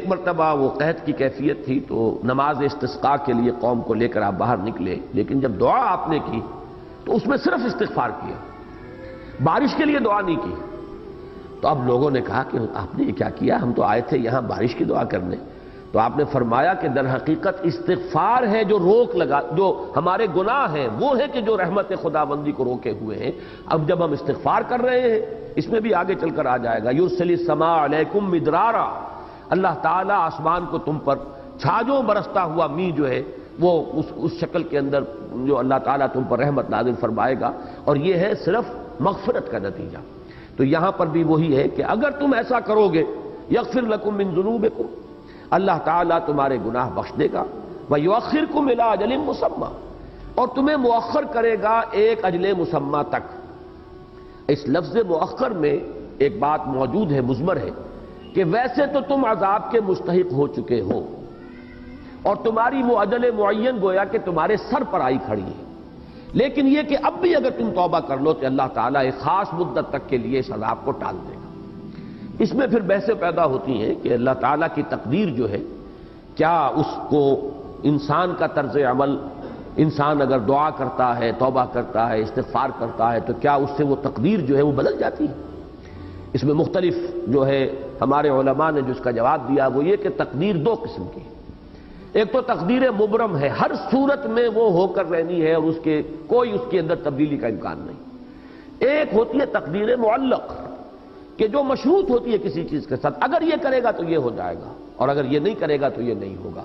مرتبہ وہ قحط کی کیفیت تھی تو نماز استسقاء کے لیے قوم کو لے کر آپ باہر نکلے، لیکن جب دعا آپ نے کی تو اس میں صرف استغفار کیا، بارش کے لیے دعا نہیں کی۔ تو اب لوگوں نے کہا کہ آپ نے یہ کیا کیا، ہم تو آئے تھے یہاں بارش کی دعا کرنے۔ تو آپ نے فرمایا کہ در حقیقت استغفار ہے جو روک لگا، جو ہمارے گناہ ہیں وہ ہے کہ جو رحمت خداوندی کو روکے ہوئے ہیں۔ اب جب ہم استغفار کر رہے ہیں، اس میں بھی آگے چل کر آ جائے گا، یرسل السماء علیکم مدرارا، اللہ تعالیٰ آسمان کو تم پر چھاجوں برستا ہوا می جو ہے وہ اس شکل کے اندر جو اللہ تعالیٰ تم پر رحمت نازل فرمائے گا، اور یہ ہے صرف مغفرت کا نتیجہ۔ تو یہاں پر بھی وہی ہے کہ اگر تم ایسا کرو گے، یغفر لکم من ذنوبکم، اللہ تعالیٰ تمہارے گناہ بخش دے گا، وَيُؤَخِّرْكُمْ إِلَىٰ أَجَلٍ مُّسَمًّى، اور تمہیں مؤخر کرے گا ایک اجل مسمى تک۔ اس لفظ مؤخر میں ایک بات موجود ہے، مضمر ہے، کہ ویسے تو تم عذاب کے مستحق ہو چکے ہو اور تمہاری وہ اجل معین گویا کہ تمہارے سر پر آئی کھڑی ہے، لیکن یہ کہ اب بھی اگر تم توبہ کر لو تو اللہ تعالیٰ ایک خاص مدت تک کے لیے اس عذاب کو ٹال دے گا۔ اس میں پھر بحثیں پیدا ہوتی ہیں کہ اللہ تعالیٰ کی تقدیر جو ہے، کیا اس کو انسان کا طرز عمل، انسان اگر دعا کرتا ہے، توبہ کرتا ہے، استغفار کرتا ہے، تو کیا اس سے وہ تقدیر جو ہے وہ بدل جاتی ہے؟ اس میں مختلف جو ہے ہمارے علماء نے جو اس کا جواب دیا وہ یہ کہ تقدیر دو قسم کی ہے۔ ایک تو تقدیر مبرم ہے، ہر صورت میں وہ ہو کر رہنی ہے اور کوئی اس کے اندر تبدیلی کا امکان نہیں۔ ایک ہوتی ہے تقدیر معلق، کہ جو مشروط ہوتی ہے کسی چیز کے ساتھ، اگر یہ کرے گا تو یہ ہو جائے گا اور اگر یہ نہیں کرے گا تو یہ نہیں ہوگا۔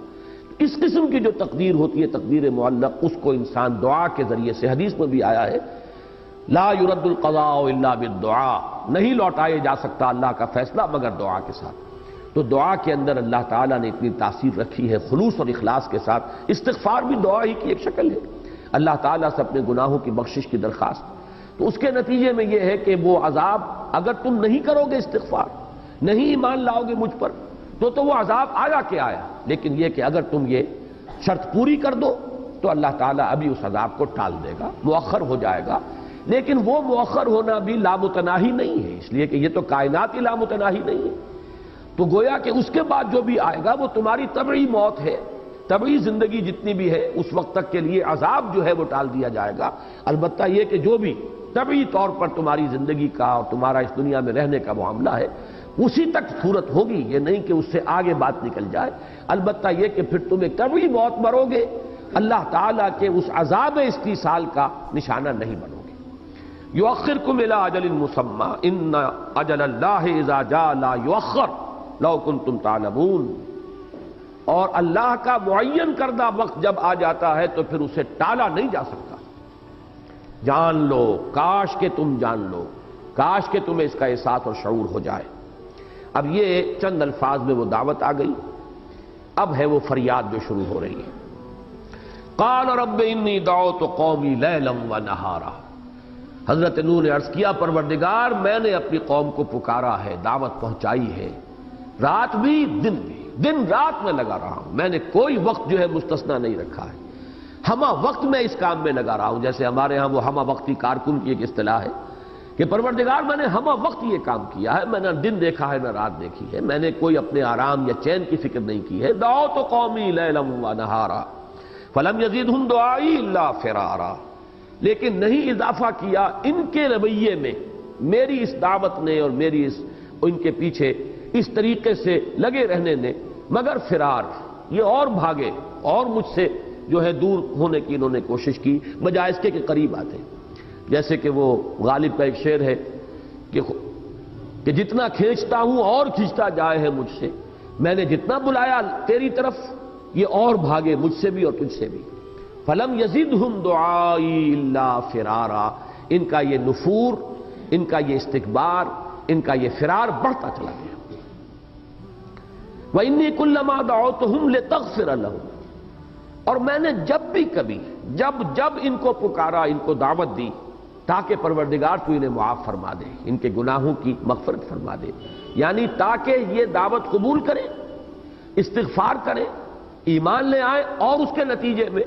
اس قسم کی جو تقدیر ہوتی ہے تقدیر معلق، اس کو انسان دعا کے ذریعے سے، حدیث میں بھی آیا ہے لا يرد القضاء الا بالدعاء، نہیں لوٹایا جا سکتا اللہ کا فیصلہ مگر دعا کے ساتھ۔ تو دعا کے اندر اللہ تعالیٰ نے اتنی تاثیر رکھی ہے خلوص اور اخلاص کے ساتھ۔ استغفار بھی دعا ہی کی ایک شکل ہے، اللہ تعالیٰ سے اپنے گناہوں کی بخشش کی درخواست۔ تو اس کے نتیجے میں یہ ہے کہ وہ عذاب، اگر تم نہیں کرو گے استغفار، نہیں ایمان لاؤ گے مجھ پر، تو وہ عذاب آیا کہ آیا، لیکن یہ کہ اگر تم یہ شرط پوری کر دو تو اللہ تعالیٰ ابھی اس عذاب کو ٹال دے گا، مؤخر ہو جائے گا۔ لیکن وہ مؤخر ہونا بھی لامتناہی نہیں ہے، اس لیے کہ یہ تو کائنات ہی لامتناہی نہیں ہے۔ تو گویا کہ اس کے بعد جو بھی آئے گا وہ تمہاری طبعی موت ہے، طبعی زندگی جتنی بھی ہے اس وقت تک کے لیے عذاب جو ہے وہ ٹال دیا جائے گا۔ البتہ یہ کہ جو بھی طبعی طور پر تمہاری زندگی کا اور تمہارا اس دنیا میں رہنے کا معاملہ ہے اسی تک صورت ہوگی، یہ نہیں کہ اس سے آگے بات نکل جائے۔ البتہ یہ کہ پھر تم ایک طبعی موت مرو گے، اللہ تعالیٰ کے اس عذاب استیصال کا نشانہ نہیں بنو گے۔ یؤخرکم الی اجل مسمى ان اجل اللہ اذا جاء لا یؤخر لو کنتم تعلمون، اور اللہ کا معین کردہ وقت جب آ جاتا ہے تو پھر اسے ٹالا نہیں جا سکتا۔ جان لو، کاش کہ تم جان لو، کاش کہ تمہیں اس کا احساس اور شعور ہو جائے۔ اب یہ چند الفاظ میں وہ دعوت آ گئی، اب ہے وہ فریاد جو شروع ہو رہی ہے۔ قال رب انی دعوت قومی لیلا ونہارا، حضرت نوح نے عرض کیا پروردگار میں نے اپنی قوم کو پکارا ہے، دعوت پہنچائی ہے، رات بھی دن بھی، دن رات میں لگا رہا ہوں، میں نے کوئی وقت جو ہے مستثنا نہیں رکھا ہے، ہمہ وقت میں اس کام میں لگا رہا ہوں۔ جیسے ہمارے ہاں وہ ہمہ وقتی کارکن کی ایک اصطلاح ہے کہ پروردگار میں نے ہمہ وقت یہ کام کیا ہے، میں نہ دن دیکھا ہے نہ رات دیکھی ہے، میں نے کوئی اپنے آرام یا چین کی فکر نہیں کی ہے۔ دعوت قومی لیلا ونہارا فلم یزدہم دعائی الا فرارا، لیکن نہیں اضافہ کیا ان کے رویے میں میری اس دعوت نے اور میری ان کے پیچھے اس طریقے سے لگے رہنے نے مگر فرار، یہ اور بھاگے اور مجھ سے جو ہے دور ہونے کی انہوں نے کوشش کی، بجائے اس کے قریب آتے۔ جیسے کہ وہ غالب کا ایک شعر ہے کہ جتنا کھینچتا ہوں اور کھینچتا جائے ہے مجھ سے، میں نے جتنا بلایا تیری طرف یہ اور بھاگے مجھ سے بھی اور تجھ سے بھی۔ فلم یزدہم دعائی الا فرارا، ان کا یہ نفور، ان کا یہ استکبار، ان کا یہ فرار بڑھتا چلا گیا۔ وَإِنِّي كُلَّمَا دَعَوْتُهُمْ لِتَغْفِرَ لَهُمْ، اور میں نے جب بھی کبھی جب ان کو پکارا، ان کو دعوت دی تاکہ پروردگار تو انہیں معاف فرما دے، ان کے گناہوں کی مغفرت فرما دے، یعنی تاکہ یہ دعوت قبول کریں، استغفار کریں، ایمان لے آئیں اور اس کے نتیجے میں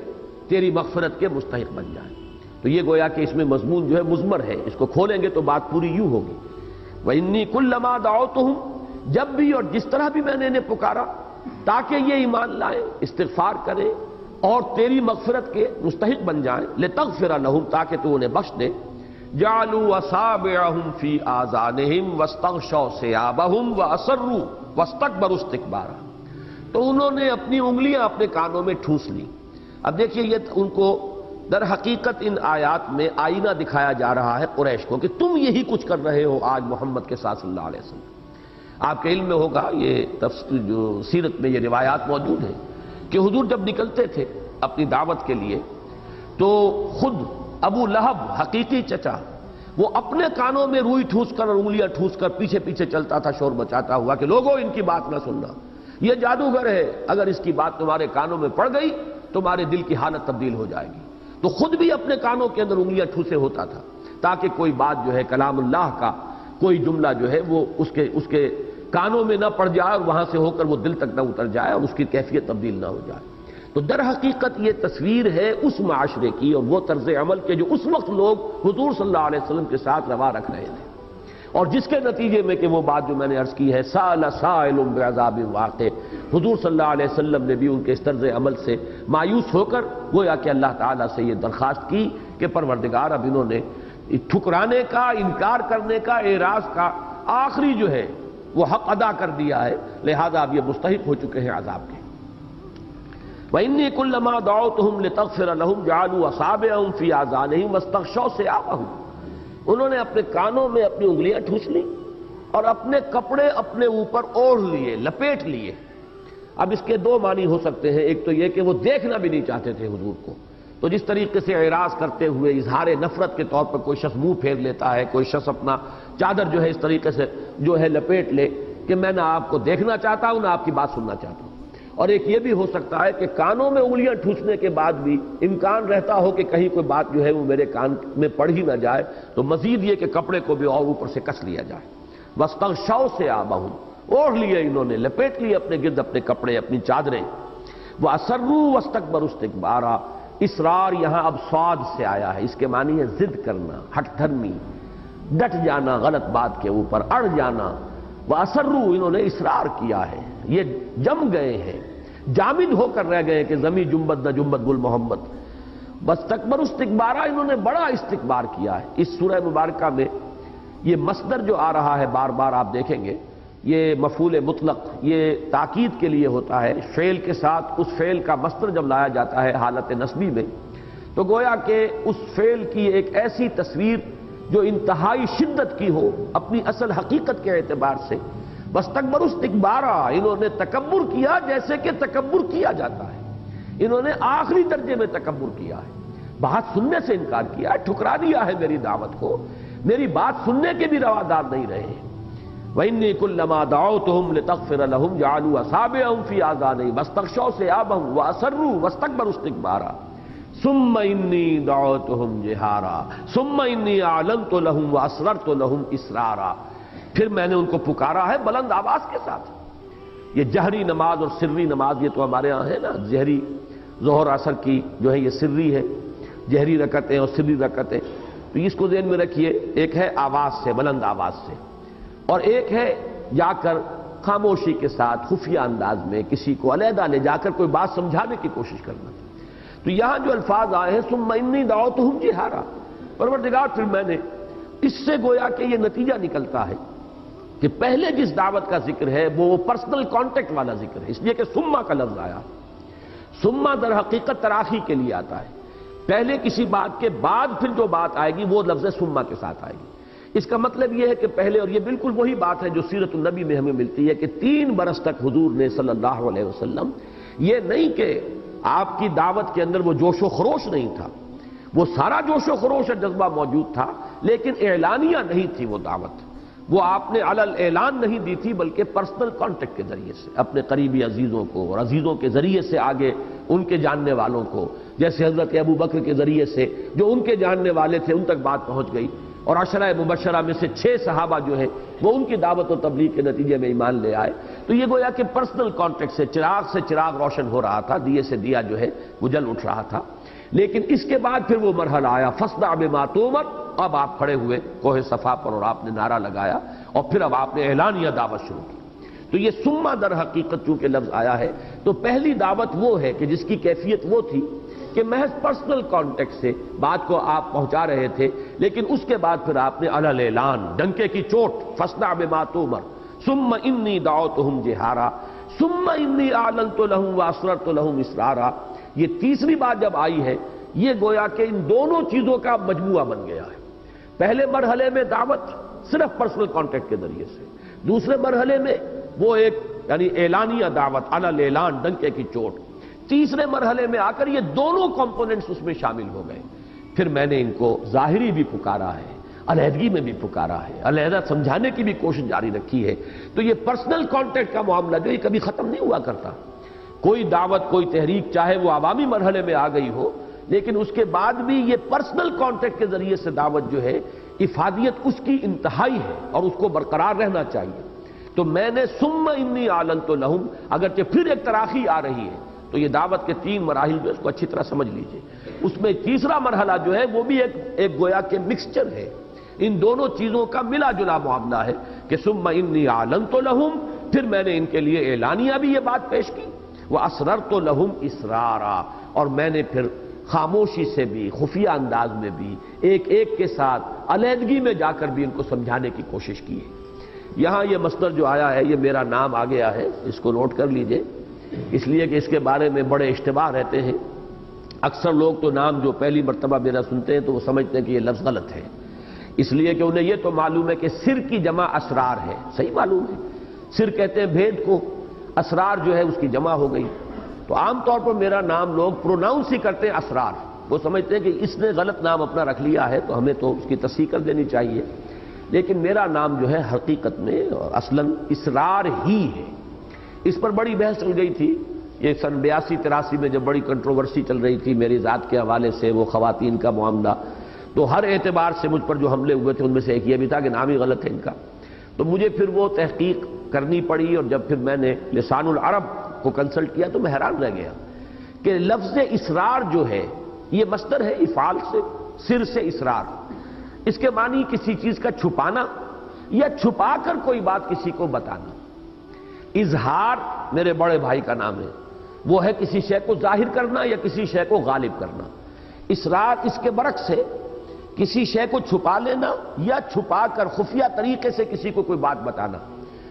تیری مغفرت کے مستحق بن جائیں۔ تو یہ گویا کہ اس میں مضمون جو ہے مضمر ہے، اس کو کھولیں گے تو بات پوری یوں ہوگی۔ وَإِنِّي كُلَّمَا دَعَوْتُهُمْ، جب بھی اور جس طرح بھی میں نے انہیں پکارا، تاکہ یہ ایمان لائیں، استغفار کریں اور تیری مغفرت کے مستحق بن جائیں، لتغفر لہم، تاکہ تو انہیں بخش دے۔ جعلوا اصابعهم فی آذانہم واستغشوا ثیابہم واسروا واستکبروا استکبارا، تو انہوں نے اپنی انگلیاں اپنے کانوں میں ٹھوس لی۔ اب دیکھیے یہ ان کو در حقیقت ان آیات میں آئینہ دکھایا جا رہا ہے قریش کو کہ تم یہی کچھ کر رہے ہو آج محمد کے ساتھ صلی اللہ علیہ وسلم۔ آپ کے علم میں ہوگا، یہ جو سیرت میں یہ روایات موجود ہیں کہ حضور جب نکلتے تھے اپنی دعوت کے لیے تو خود ابو لہب حقیقی چچا وہ اپنے کانوں میں روئی ٹھوس کر اور انگلیاں ٹھوس کر پیچھے پیچھے چلتا تھا شور مچاتا ہوا کہ لوگوں ان کی بات نہ سننا، یہ جادوگر ہے، اگر اس کی بات تمہارے کانوں میں پڑ گئی تمہارے دل کی حالت تبدیل ہو جائے گی۔ تو خود بھی اپنے کانوں کے اندر انگلیاں ٹھوسے ہوتا تھا تاکہ کوئی بات جو ہے کلام اللہ کا کوئی جملہ جو ہے وہ اس کے کانوں میں نہ پڑ جائے اور وہاں سے ہو کر وہ دل تک نہ اتر جائے اور اس کی کیفیت تبدیل نہ ہو جائے۔ تو در حقیقت یہ تصویر ہے اس معاشرے کی اور وہ طرز عمل کے جو اس وقت لوگ حضور صلی اللہ علیہ وسلم کے ساتھ روا رکھ رہے تھے، اور جس کے نتیجے میں کہ وہ بات جو میں نے عرض کی ہے سأل سائل بعذاب واقع، حضور صلی اللہ علیہ وسلم نے بھی ان کے اس طرز عمل سے مایوس ہو کر گویا کہ اللہ تعالیٰ سے یہ درخواست کی کہ پروردگار اب انہوں نے ٹھکرانے کا، انکار کرنے کا، اعراض کا آخری جو ہے وہ حق ادا کر دیا ہے، لہذا اب یہ مستحق ہو چکے ہیں عذاب کے۔ وَإِنِّي كُلَّمَا دَعَوْتُهُمْ لِتَغْفِرَ لَهُمْ جَعَلُوا أَصَابِعَهُمْ فِي آذَانِهِمْ وَاسْتَغْشَوْا ثِيَابَهُمْ، انہوں نے اپنے کانوں میں اپنی انگلیاں ٹھوس لی اور اپنے کپڑے اپنے اوپر اوڑھ لیے، لپیٹ لیے۔ اب اس کے دو معنی ہو سکتے ہیں، ایک تو یہ کہ وہ دیکھنا بھی نہیں چاہتے تھے حضور کو، تو جس طریقے سے اعراض کرتے ہوئے اظہار نفرت کے طور پر کوئی شخص منہ پھیر لیتا ہے، کوئی شخص اپنا چادر جو ہے اس طریقے سے جو ہے لپیٹ لے کہ میں نہ آپ کو دیکھنا چاہتا ہوں نہ آپ کی بات سننا چاہتا ہوں۔ اور ایک یہ بھی ہو سکتا ہے کہ کانوں میں انگلیاں ٹھوسنے کے بعد بھی امکان رہتا ہو کہ کہیں کوئی بات جو ہے وہ میرے کان میں پڑ ہی نہ جائے، تو مزید یہ کہ کپڑے کو بھی اور اوپر سے کس لیا جائے۔ واستغشوا ثیابہم، اوڑھ لیے انہوں نے، لپیٹ لیے اپنے گرد اپنے کپڑے اپنی چادریں۔ واسروا واستکبروا استکبارا، اصرار یہاں اب صاد سے آیا ہے، اس کے معنی ہے ضد کرنا، ہٹ دھرمی، ڈٹ جانا غلط بات کے اوپر، اڑ جانا۔ واسروا، انہوں نے اصرار کیا ہے، یہ جم گئے ہیں، جامد ہو کر رہ گئے کہ زمین جنبت نہ جنبت گل محمد۔ واستکبروا استکبارا، انہوں نے بڑا استکبار کیا ہے۔ اس سورہ مبارکہ میں یہ مصدر جو آ رہا ہے بار بار آپ دیکھیں گے، یہ مفعول مطلق یہ تاکید کے لیے ہوتا ہے، فعل کے ساتھ اس فعل کا مصدر جب لایا جاتا ہے حالت نصبی میں تو گویا کہ اس فعل کی ایک ایسی تصویر جو انتہائی شدت کی ہو اپنی اصل حقیقت کے اعتبار سے۔ واستکبروا استکبارا، انہوں نے تکبر کیا جیسے کہ تکبر کیا جاتا ہے، انہوں نے آخری درجے میں تکبر کیا ہے، بات سننے سے انکار کیا ہے، ٹھکرا دیا ہے میری دعوت کو، میری بات سننے کے بھی روادار نہیں رہے۔ وَإِنِّي كُلَّمَا دَعَوْتُهُمْ لِتَغْفِرَ لَهُمْ جَعَلُوا أَصَابِعَهُمْ فِي آذَانِهِمْ وَاسْتَغْشَوْا ثِيَابَهُمْ وَأَصَرُّوا وَاسْتَكْبَرُوا اسْتِكْبَارًا ثُمَّ إِنِّي دَعَوْتُهُمْ جِهَارًا ثُمَّ إِنِّي أَعْلَنْتُ لَهُمْ وَأَسْرَرْتُ لَهُمْ إِسْرَارًا، پھر میں نے ان کو پکارا ہے بلند آواز کے ساتھ۔ یہ جہری نماز اور سری نماز یہ تو ہمارے ہاں ہے نا، جہری ظہر عصر کی جو ہے یہ سری ہے، جہری رکعتیں اور سری رکعتیں، تو اس کو ذہن میں رکھیے، ایک ہے آواز سے، بلند آواز سے، اور ایک ہے جا کر خاموشی کے ساتھ خفیہ انداز میں کسی کو علیحدہ لے جا کر کوئی بات سمجھانے کی کوشش کرنا۔ تو یہاں جو الفاظ آئے ہیں ثم انی دعوتہم جہارا، پروردگار پھر میں نے، اس سے گویا کہ یہ نتیجہ نکلتا ہے کہ پہلے جس دعوت کا ذکر ہے وہ پرسنل کانٹیکٹ والا ذکر ہے، اس لیے کہ ثم کا لفظ آیا، ثم در حقیقت تراخی کے لیے آتا ہے، پہلے کسی بات کے بعد پھر جو بات آئے گی وہ لفظ ثم کے ساتھ آئے گی۔ اس کا مطلب یہ ہے کہ پہلے، اور یہ بالکل وہی بات ہے جو سیرت النبی میں ہمیں ملتی ہے کہ 3 برس تک حضور نے صلی اللہ علیہ وسلم، یہ نہیں کہ آپ کی دعوت کے اندر وہ جوش و خروش نہیں تھا، وہ سارا جوش و خروش اور جذبہ موجود تھا، لیکن اعلانیہ نہیں تھی وہ دعوت، وہ آپ نے علل اعلان نہیں دی تھی بلکہ پرسنل کانٹیکٹ کے ذریعے سے اپنے قریبی عزیزوں کو اور عزیزوں کے ذریعے سے آگے ان کے جاننے والوں کو، جیسے حضرت ابو بکر کے ذریعے سے جو ان کے جاننے والے تھے ان تک بات پہنچ گئی، اور عشرہ مبشرہ میں سے 6 صحابہ جو ہے وہ ان کی دعوت و تبلیغ کے نتیجے میں ایمان لے آئے۔ تو یہ گویا کہ پرسنل کانٹیکٹ سے چراغ روشن ہو رہا تھا، دیے سے دیا جو ہے وہ جل اٹھ رہا تھا۔ لیکن اس کے بعد پھر وہ مرحلہ آیا فاصدع بما تؤمر، اب آپ کھڑے ہوئے کوہ صفا پر اور آپ نے نعرہ لگایا اور پھر اب آپ نے اعلانیہ دعوت شروع کی۔ تو یہ سما در حقیقت چونکہ لفظ آیا ہے تو پہلی دعوت وہ ہے کہ جس کی کیفیت وہ تھی کہ محض پرسنل کانٹیکٹ سے بات کو آپ پہنچا رہے تھے، لیکن اس کے بعد پھر آپ نے علی الاعلان، ڈنکے کی چوٹ، فاصدع بما تؤمر ثم انی دعوتہم جہارا ثم انی اعلنت لہم واسررت لہم اسرارا، یہ تیسری بات جب آئی ہے، یہ گویا کہ ان دونوں چیزوں کا مجموعہ بن گیا ہے۔ پہلے مرحلے میں دعوت صرف پرسنل کانٹیکٹ کے ذریعے سے، دوسرے مرحلے میں وہ ایک یعنی اعلانیہ دعوت علی الاعلان، ڈنکے کی چوٹ، تیسرے مرحلے میں آ کر یہ دونوں کمپوننٹس اس میں شامل ہو گئے۔ پھر میں نے ان کو ظاہری بھی پکارا ہے، علیحدگی میں بھی پکارا ہے، علیحدہ سمجھانے کی بھی کوشش جاری رکھی ہے۔ تو یہ پرسنل کانٹیکٹ کا معاملہ جو یہ کبھی ختم نہیں ہوا کرتا۔ کوئی دعوت، کوئی تحریک چاہے وہ عوامی مرحلے میں آ گئی ہو، لیکن اس کے بعد بھی یہ پرسنل کانٹیکٹ کے ذریعے سے دعوت جو ہے، افادیت اس کی انتہائی ہے اور اس کو برقرار رہنا چاہیے۔ تو میں نے ثم انی اعلنت لہم، اگرچہ پھر ایک تراخی آ رہی ہے، تو یہ دعوت کے 3 مراحل جو اس کو اچھی طرح سمجھ لیجئے۔ اس میں تیسرا مرحلہ جو ہے وہ بھی ایک گویا کہ مکسچر ہے، ان دونوں چیزوں کا ملا جلا معاملہ ہے کہ ثم انی اعلنت لہم، پھر میں نے ان کے لیے اعلانیہ بھی یہ بات پیش کی، واسررت لہم اسرارا، اور میں نے پھر خاموشی سے بھی، خفیہ انداز میں بھی، ایک ایک کے ساتھ علیحدگی میں جا کر بھی ان کو سمجھانے کی کوشش کی ہے۔ یہاں یہ مصدر جو آیا ہے، یہ میرا نام آ گیا ہے، اس کو نوٹ کر لیجئے، اس لیے کہ اس کے بارے میں بڑے اشتباہ رہتے ہیں۔ اکثر لوگ تو نام جو پہلی مرتبہ میرا سنتے ہیں تو وہ سمجھتے ہیں کہ یہ لفظ غلط ہے، اس لیے کہ انہیں یہ تو معلوم ہے کہ سر کی جمع اسرار ہے، صحیح معلوم ہے، سر کہتے ہیں بھید کو، اسرار جو ہے اس کی جمع ہو گئی، تو عام طور پر میرا نام لوگ پروناؤنس ہی کرتے ہیں اسرار، وہ سمجھتے ہیں کہ اس نے غلط نام اپنا رکھ لیا ہے تو ہمیں تو اس کی تصحیح کر دینی چاہیے، لیکن میرا نام جو ہے حقیقت میں اور اصلاً اسرار ہی ہے۔ اس پر بڑی بحث چل گئی تھی، یہ سن 82-83 میں جب بڑی کنٹروورسی چل رہی تھی میری ذات کے حوالے سے، وہ خواتین کا معاملہ، تو ہر اعتبار سے مجھ پر جو حملے ہوئے تھے ان میں سے ایک یہ بھی تھا کہ نام ہی غلط ہے ان کا، تو مجھے پھر وہ تحقیق کرنی پڑی، اور جب پھر میں نے لسان العرب کو کنسلٹ کیا تو میں حیران رہ گیا کہ لفظ اسرار جو ہے یہ مصدر ہے افعال سے، سر سے اسرار، اس کے معنی کسی چیز کا چھپانا یا چھپا کر کوئی بات کسی کو بتانا۔ اظہار میرے بڑے بھائی کا نام ہے، وہ ہے کسی شے کو ظاہر کرنا یا کسی شے کو غالب کرنا۔ اسرار اس کے برعکس ہے، کسی شے کو چھپا لینا یا چھپا کر خفیہ طریقے سے کسی کو کوئی بات بتانا،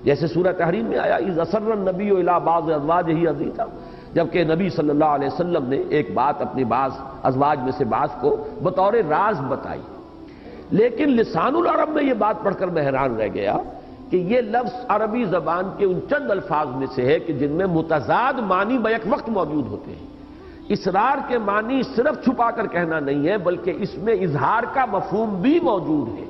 جیسے سورہ تحریم میں آیا اذ اسر النبی الی بعض ازواجہ حدیثا، جبکہ نبی صلی اللہ علیہ وسلم نے ایک بات اپنی بعض ازواج میں سے بعض کو بطور راز بتائی، لیکن لسان العرب میں یہ بات پڑھ کر میں حیران رہ گیا کہ یہ لفظ عربی زبان کے ان چند الفاظ میں سے ہے کہ جن میں متضاد معنی بیک وقت موجود ہوتے ہیں۔ اسرار کے معنی صرف چھپا کر کہنا نہیں ہے، بلکہ اس میں اظہار کا مفہوم بھی موجود ہے،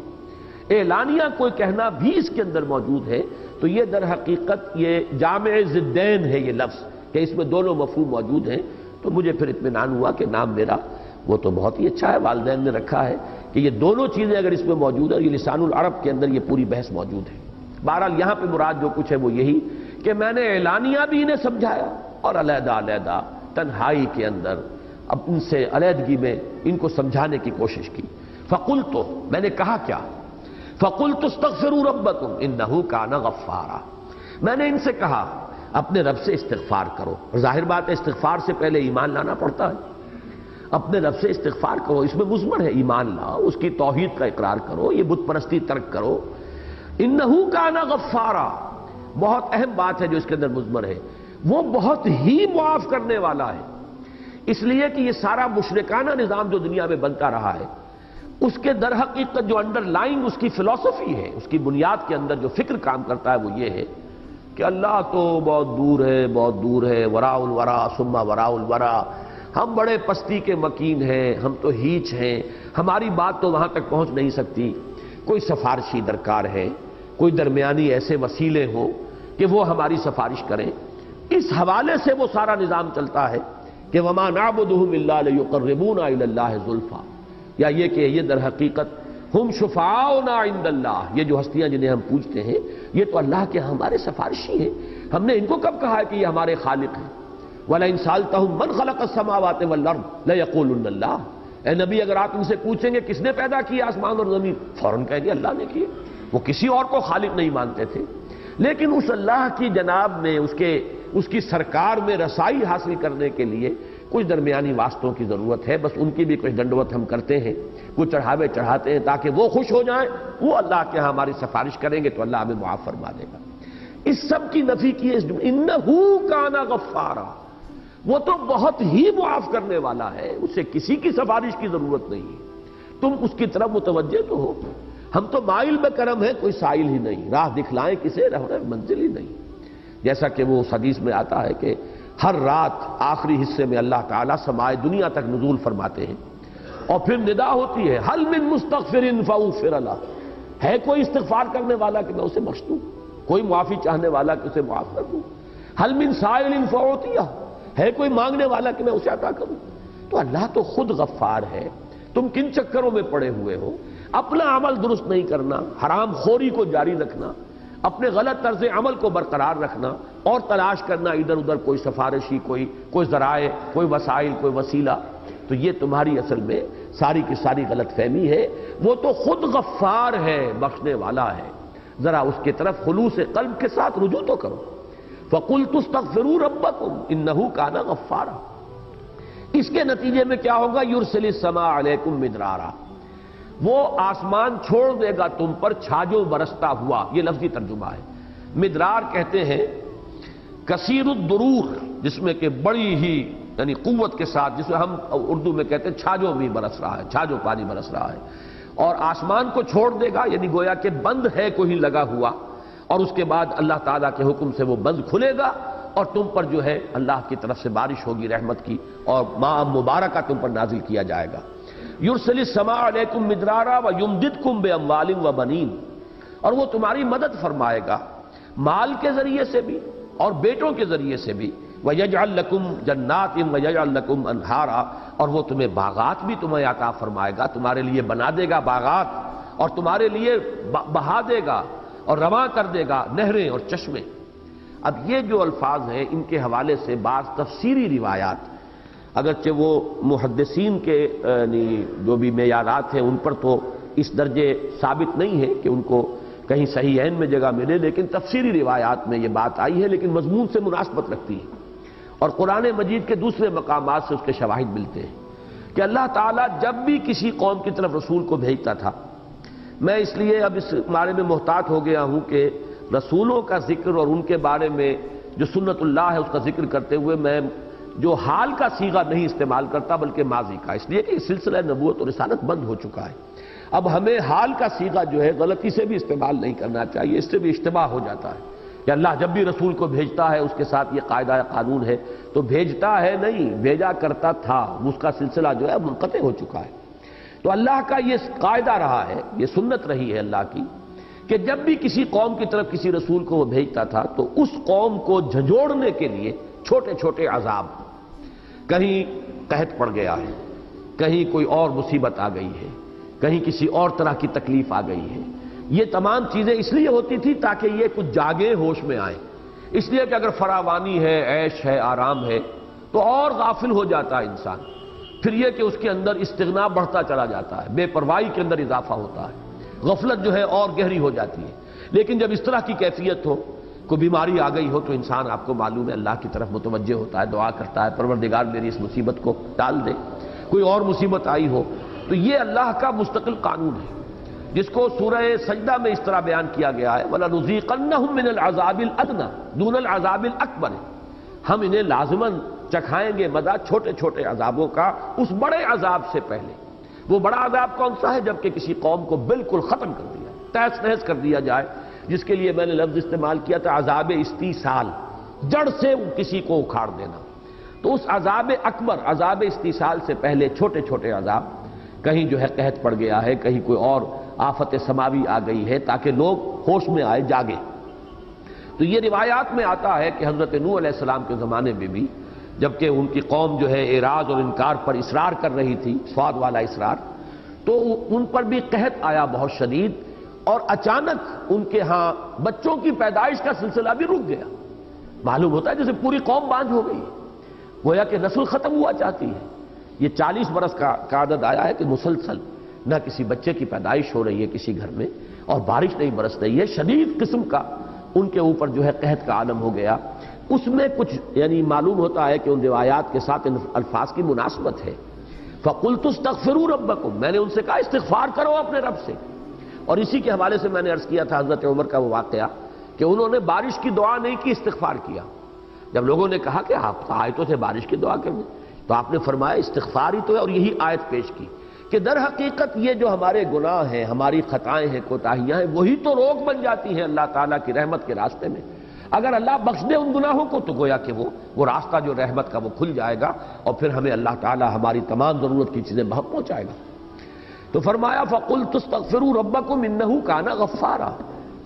اعلانیہ کوئی کہنا بھی اس کے اندر موجود ہے، تو یہ در حقیقت یہ جامع ضدین ہے یہ لفظ کہ اس میں دونوں مفہوم موجود ہیں۔ تو مجھے پھر اطمینان ہوا کہ نام میرا وہ تو بہت ہی اچھا ہے، والدین نے رکھا ہے کہ یہ دونوں چیزیں اگر اس میں موجود ہیں، یہ لسان العرب کے اندر یہ پوری بحث موجود ہے۔ بہرحال یہاں پہ مراد جو کچھ ہے وہ یہی کہ میں نے اعلانیہ بھی انہیں سمجھایا اور علیحدہ علیحدہ تنہائی کے اندر اب ان سے علیحدگی میں ان کو سمجھانے کی کوشش کی۔ فقلت، میں نے کہا کیا؟ فقلت استغفروا ربکم انہ کان غفارا، میں نے ان سے کہا اپنے رب سے استغفار کرو، اور ظاہر بات ہے استغفار سے پہلے ایمان لانا پڑتا ہے، اپنے رب سے استغفار کرو، اس میں مضمر ہے ایمان لاؤ، اس کی توحید کا اقرار کرو، یہ بت پرستی ترک کرو۔ انہ کان غفارا، بہت اہم بات ہے جو اس کے اندر مضمر ہے، وہ بہت ہی معاف کرنے والا ہے، اس لیے کہ یہ سارا مشرکانہ نظام جو دنیا میں بنتا رہا ہے اس کے در حقیقت جو انڈر لائنگ اس کی فلسفی ہے، اس کی بنیاد کے اندر جو فکر کام کرتا ہے وہ یہ ہے کہ اللہ تو بہت دور ہے، بہت دور ہے، وراء الورا ثم وراء الورا، ہم بڑے پستی کے مکین ہیں، ہم تو ہیچ ہیں، ہماری بات تو وہاں تک پہنچ نہیں سکتی، کوئی سفارشی درکار ہے، کوئی درمیانی ایسے وسیلے ہوں کہ وہ ہماری سفارش کریں۔ اس حوالے سے وہ سارا نظام چلتا ہے کہ وما نعبدهم الا ليقربونا الى الله زلفا، یا یہ کہ یہ در حقیقت ہم شفاعنا عند اللہ، یہ جو ہستیاں جنہیں ہم پوجتے ہیں یہ تو اللہ کے ہمارے سفارشی ہیں، ہم نے ان کو کب کہا ہے کہ یہ ہمارے خالق ہیں؟ وَلَئِن سَأَلْتَهُم مَّنْ خَلَقَ السَّمَاوَاتِ وَالْأَرْضَ لَيَقُولُنَّ اللَّهُ، اے نبی اگر آپ ان سے پوچھیں گے کس نے پیدا کیا آسمان اور زمین، فوراً کہیں گے اللہ نے کیے، وہ کسی اور کو خالق نہیں مانتے تھے۔ لیکن اس اللہ کی جناب میں اس کی سرکار میں رسائی حاصل کرنے کے لیے کچھ درمیانی واسطوں کی ضرورت ہے، بس ان کی بھی کچھ دنڈوت ہم کرتے ہیں، کچھ چڑھاوے چڑھاتے ہیں تاکہ وہ خوش ہو جائیں، وہ اللہ کے ہاں ہماری سفارش کریں گے تو اللہ ہمیں معاف فرما دے گا۔ اس سب کی نفی کی ہے انہو کان غفارا، وہ تو بہت ہی معاف کرنے والا ہے، اسے کسی کی سفارش کی ضرورت نہیں ہے، تم اس کی طرف متوجہ تو ہو۔ ہم تو مائل میں کرم ہے، کوئی سائل ہی نہیں، راہ دکھلائیں کسے رہنے منزل ہی نہیں۔ جیسا کہ وہ حدیث میں آتا ہے کہ ہر رات آخری حصے میں اللہ تعالیٰ سمائے دنیا تک نزول فرماتے ہیں اور پھر ندا ہوتی ہے حل من مستغفر فاغفر له، ہے کوئی استغفار کرنے والا کہ میں اسے بخش دوں، کوئی معافی چاہنے والا کہ اسے معاف کر دوں، حل من سائل فاعطیہ، ہے کوئی مانگنے والا کہ میں اسے عطا کروں۔ تو اللہ تو خود غفار ہے، تم کن چکروں میں پڑے ہوئے ہو؟ اپنا عمل درست نہیں کرنا، حرام خوری کو جاری رکھنا، اپنے غلط طرز عمل کو برقرار رکھنا اور تلاش کرنا ادھر ادھر کوئی سفارشی، کوئی ذرائع، کوئی وسائل، کوئی وسیلہ، تو یہ تمہاری اصل میں ساری کی ساری غلط فہمی ہے۔ وہ تو خود غفار ہے، بخشنے والا ہے، ذرا اس کی طرف خلوص قلب کے ساتھ رجوع تو کرو۔ فَقُلْتُ اسْتَغْفِرُوا رَبَّكُمْ إِنَّهُ كَانَ غَفَّارًا۔ اس کے نتیجے میں کیا ہوگا؟ يُرْسِلِ السَّمَاءَ عَلَيْكُمْ مِدْرَارًا، وہ آسمان چھوڑ دے گا تم پر چھاجو برستا ہوا، یہ لفظی ترجمہ ہے۔ مدرار کہتے ہیں کثیر الدرور، جس میں کہ بڑی ہی یعنی قوت کے ساتھ، جس میں ہم اردو میں کہتے ہیں چھاجو بھی برس رہا ہے، چھاجو پانی برس رہا ہے، اور آسمان کو چھوڑ دے گا، یعنی گویا کہ بند ہے کوئی لگا ہوا، اور اس کے بعد اللہ تعالیٰ کے حکم سے وہ بند کھلے گا اور تم پر جو ہے اللہ کی طرف سے بارش ہوگی رحمت کی، اور ماء مبارکہ تم پر نازل کیا جائے گا۔ یرسل السماء علیکم مدرارا ویمددکم باموال وبنین، اور وہ تمہاری مدد فرمائے گا مال کے ذریعے سے بھی اور بیٹوں کے ذریعے سے بھی، ویجعل لکم جنات ویجعل لکم انہارا، اور وہ تمہیں باغات بھی تمہیں عطا فرمائے گا، تمہارے لیے بنا دے گا باغات، اور تمہارے لیے بہا دے گا اور رواں کر دے گا نہریں اور چشمے۔ اب یہ جو الفاظ ہیں ان کے حوالے سے بعض تفسیری روایات، اگرچہ وہ محدثین کے جو بھی معیارات ہیں ان پر تو اس درجے ثابت نہیں ہے کہ ان کو کہیں صحیحین میں جگہ ملے، لیکن تفسیری روایات میں یہ بات آئی ہے، لیکن مضمون سے مناسبت رکھتی ہے، اور قرآن مجید کے دوسرے مقامات سے اس کے شواہد ملتے ہیں کہ اللہ تعالیٰ جب بھی کسی قوم کی طرف رسول کو بھیجتا تھا، میں اس لیے اب اس بارے میں محتاط ہو گیا ہوں کہ رسولوں کا ذکر اور ان کے بارے میں جو سنت اللہ ہے اس کا ذکر کرتے ہوئے میں جو حال کا صیغہ نہیں استعمال کرتا بلکہ ماضی کا، اس لیے کہ سلسلہ نبوت اور رسالت بند ہو چکا ہے۔ اب ہمیں حال کا صیغہ جو ہے غلطی سے بھی استعمال نہیں کرنا چاہیے، اس سے بھی اشتباہ ہو جاتا ہے کہ اللہ جب بھی رسول کو بھیجتا ہے اس کے ساتھ یہ قاعدہ قانون ہے، تو بھیجتا ہے نہیں، بھیجا کرتا تھا، اس کا سلسلہ جو ہے منقطع ہو چکا ہے۔ تو اللہ کا یہ قاعدہ رہا ہے، یہ سنت رہی ہے اللہ کی کہ جب بھی کسی قوم کی طرف کسی رسول کو وہ بھیجتا تھا تو اس قوم کو جھنجھوڑنے کے لیے چھوٹے چھوٹے عذاب، کہیں قحط پڑ گیا ہے، کہیں کوئی اور مصیبت آ گئی ہے، کہیں کسی اور طرح کی تکلیف آ گئی ہے، یہ تمام چیزیں اس لیے ہوتی تھی تاکہ یہ کچھ جاگے، ہوش میں آئیں، اس لیے کہ اگر فراوانی ہے، عیش ہے، آرام ہے تو اور غافل ہو جاتا ہے انسان، پھر یہ کہ اس کے اندر استغنا بڑھتا چلا جاتا ہے، بے پرواہی کے اندر اضافہ ہوتا ہے، غفلت جو ہے اور گہری ہو جاتی ہے۔ لیکن جب اس طرح کی کیفیت ہو، کوئی بیماری آ گئی ہو، تو انسان آپ کو معلوم ہے اللہ کی طرف متوجہ ہوتا ہے، دعا کرتا ہے پروردگار میری اس مصیبت کو ٹال دے۔ کوئی اور مصیبت آئی ہو تو یہ اللہ کا مستقل قانون ہے، جس کو سورہ سجدہ میں اس طرح بیان کیا گیا ہے وَلَنُذِيقَنَّهُم مِّنَ الْعَذَابِ الْأَدْنَىٰ دُونَ الْعَذَابِ الْأَكْبَرِ، ہم انہیں لازماً چکھائیں گے مدہ چھوٹے چھوٹے عذابوں کا اس بڑے عذاب سے پہلے۔ وہ بڑا عذاب کون سا ہے؟ جبکہ کسی قوم کو بالکل ختم کر دیا، تہس نہس کر دیا جائے، جس کے لیے میں نے لفظ استعمال کیا تھا عذاب استیصال، جڑ سے کسی کو اکھاڑ دینا۔ تو اس عذاب اکبر، عذاب استیصال سے پہلے چھوٹے چھوٹے عذاب، کہیں جو ہے قحط پڑ گیا ہے، کہیں کوئی اور آفت سماوی آ گئی ہے تاکہ لوگ ہوش میں آئے، جاگے۔ تو یہ روایات میں آتا ہے کہ حضرت نوح علیہ السلام کے زمانے میں بھی جبکہ ان کی قوم جو ہے اعراض اور انکار پر اصرار کر رہی تھی، سواد والا اصرار، تو ان پر بھی قحط آیا بہت شدید، اور اچانک ان کے ہاں بچوں کی پیدائش کا سلسلہ بھی رک گیا۔ معلوم ہوتا ہے جیسے پوری قوم بانجھ ہو گئی، گویا کہ نسل ختم ہوا چاہتی ہے۔ یہ 40 برس کا عدد آیا ہے کہ مسلسل نہ کسی بچے کی پیدائش ہو رہی ہے کسی گھر میں، اور بارش نہیں برس رہی ہے، شدید قسم کا ان کے اوپر جو ہے قحط کا عالم ہو گیا. اس میں کچھ یعنی معلوم ہوتا ہے کہ ان روایات کے ساتھ ان الفاظ کی مناسبت ہے. فَقُلْتُ اسْتَغْفِرُوا رَبَّكُمْ، میں نے ان سے کہا استغفار کرو اپنے رب سے. اور اسی کے حوالے سے میں نے عرض کیا تھا حضرت عمر کا وہ واقعہ کہ انہوں نے بارش کی دعا نہیں کی، استغفار کیا. جب لوگوں نے کہا کہ آپ آیتوں سے بارش کی دعا کریں تو آپ نے فرمایا استغفار ہی تو ہے، اور یہی آیت پیش کی کہ در حقیقت یہ جو ہمارے گناہ ہیں، ہماری خطائیں ہیں، کوتاہیاں ہیں، وہی تو روک بن جاتی ہیں اللہ تعالیٰ کی رحمت کے راستے میں. اگر اللہ بخش دے ان گناہوں کو تو گویا کہ وہ راستہ جو رحمت کا وہ کھل جائے گا، اور پھر ہمیں اللہ تعالیٰ ہماری تمام ضرورت کی چیزیں بہت پہنچائے گا. تو فرمایا فَقُلْتُ اسْتَغْفِرُوا رَبَّكُمْ إِنَّهُ كَانَ غَفَّارًا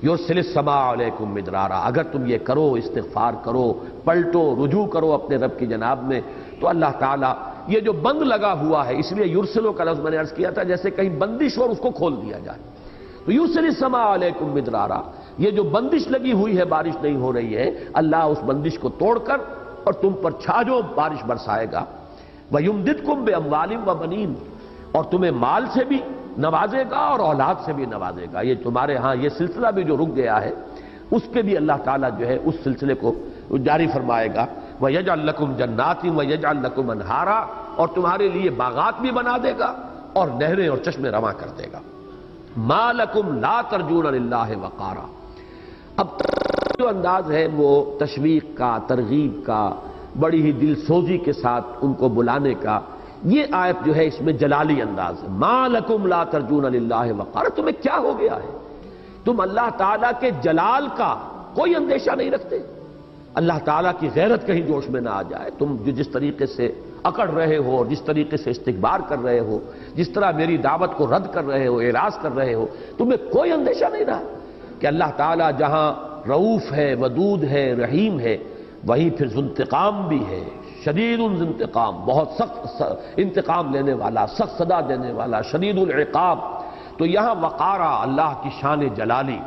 يُرْسِلِ السَّمَاءَ عَلَيْكُمْ مِدْرَارًا. اگر تم یہ کرو، استغفار کرو، پلٹو، رجوع کرو اپنے رب کی جناب میں، تو اللہ تعالیٰ یہ جو بند لگا ہوا ہے، اس لیے یرسلو کا لفظ میں نے عرض کیا تھا جیسے کہیں بندش اور اس کو کھول دیا جائے، تو یرسل السماء علیکم مدرارا، یہ جو بندش لگی ہوئی ہے، بارش نہیں ہو رہی ہے، اللہ اس بندش کو توڑ کر اور تم پر چھاجو بارش برسائے گا. وَيُمْدِدْكُمْ بِأَمْوَالٍ وَبَنِينَ، اور تمہیں مال سے بھی نوازے گا اور اولاد سے بھی نوازے گا. یہ تمہارے ہاں یہ سلسلہ بھی جو رک گیا ہے، اس کے بھی اللہ تعالیٰ جو ہے اس سلسلے کو جاری فرمائے گا. وَيَجْعَلْ لَكُمْ جَنَّاتٍ وَيَجْعَلْ لَكُمْ أَنْهَارًا، اور تمہارے لیے باغات بھی بنا دے گا اور نہریں اور چشمے رواں کر دے گا. مَا لَكُمْ لَا تَرْجُونَ لِلَّهِ وَقَارًا. اب جو انداز ہے وہ تشویق کا، ترغیب کا، بڑی ہی دل سوزی کے ساتھ ان کو بلانے کا، یہ آیت جو ہے اس میں جلالی انداز ہے. مَا لَكُمْ لَا تَرْجُونَ لِلَّهِ وَقَارًا، تمہیں کیا ہو گیا ہے؟ تم اللہ تعالیٰ کے جلال کا کوئی اندیشہ نہیں رکھتے؟ اللہ تعالیٰ کی غیرت کہیں جوش میں نہ آ جائے؟ تم جو جس طریقے سے اکڑ رہے ہو اور جس طریقے سے استکبار کر رہے ہو، جس طرح میری دعوت کو رد کر رہے ہو، اعراض کر رہے ہو، تمہیں کوئی اندیشہ نہیں رہا کہ اللہ تعالیٰ جہاں رؤوف ہے، ودود ہے، رحیم ہے، وہیں پھر ذو انتقام بھی ہے، شدید الانتقام، بہت سخت انتقام لینے والا، سخت سزا دینے والا، شدید العقاب. تو یہاں وقارا، اللہ کی شان جلالی،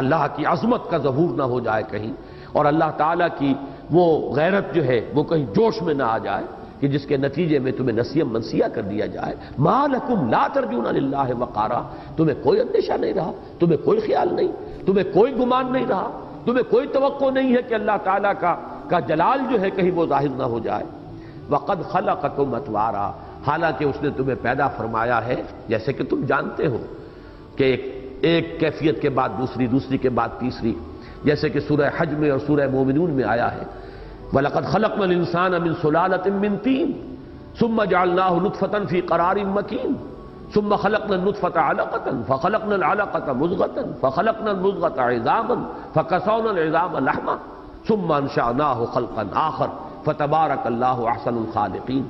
اللہ کی عظمت کا ظہور نہ ہو جائے کہیں، اور اللہ تعالیٰ کی وہ غیرت جو ہے وہ کہیں جوش میں نہ آ جائے کہ جس کے نتیجے میں تمہیں نسیم منسیہ کر دیا جائے. مَا لَكُمْ لَا تَرْجُونَ لِلَّهِ وَقَارًا، تمہیں کوئی اندیشہ نہیں رہا، تمہیں کوئی خیال نہیں، تمہیں کوئی گمان نہیں رہا، تمہیں کوئی توقع نہیں ہے کہ اللہ تعالیٰ کا جلال جو ہے کہیں وہ ظاہر نہ ہو جائے. وَقَدْ خَلَقَكُمْ أَطْوَارًا، حالانکہ اس نے تمہیں پیدا فرمایا ہے جیسے کہ تم جانتے ہو کہ ایک کیفیت کے بعد دوسری، دوسری کے بعد تیسری، جیسے کہ سورہ حج میں اور سورہ مومنون میں آیا ہے وَلَقَدْ خَلَقْنَا الْإِنسَانَ مِنْ سُلَالَةٍ مِّن طِينٍ ثُمَّ جَعَلْنَاهُ نُطْفَةً فِي قَرَارٍ مَّكِينٍ ثُمَّ خَلَقْنَا النُّطْفَةَ عَلَقَةً فَخَلَقْنَا الْعَلَقَةَ مُضْغَةً فَخَلَقْنَا الْمُضْغَةَ عِظَامًا فَكَسَوْنَا الْعِظَامَ لَحْمًا ثُمَّ أَنشَأْنَاهُ خَلْقًا آخَرَ فَتَبَارَكَ اللَّهُ أَحْسَنُ الْخَالِقِينَ.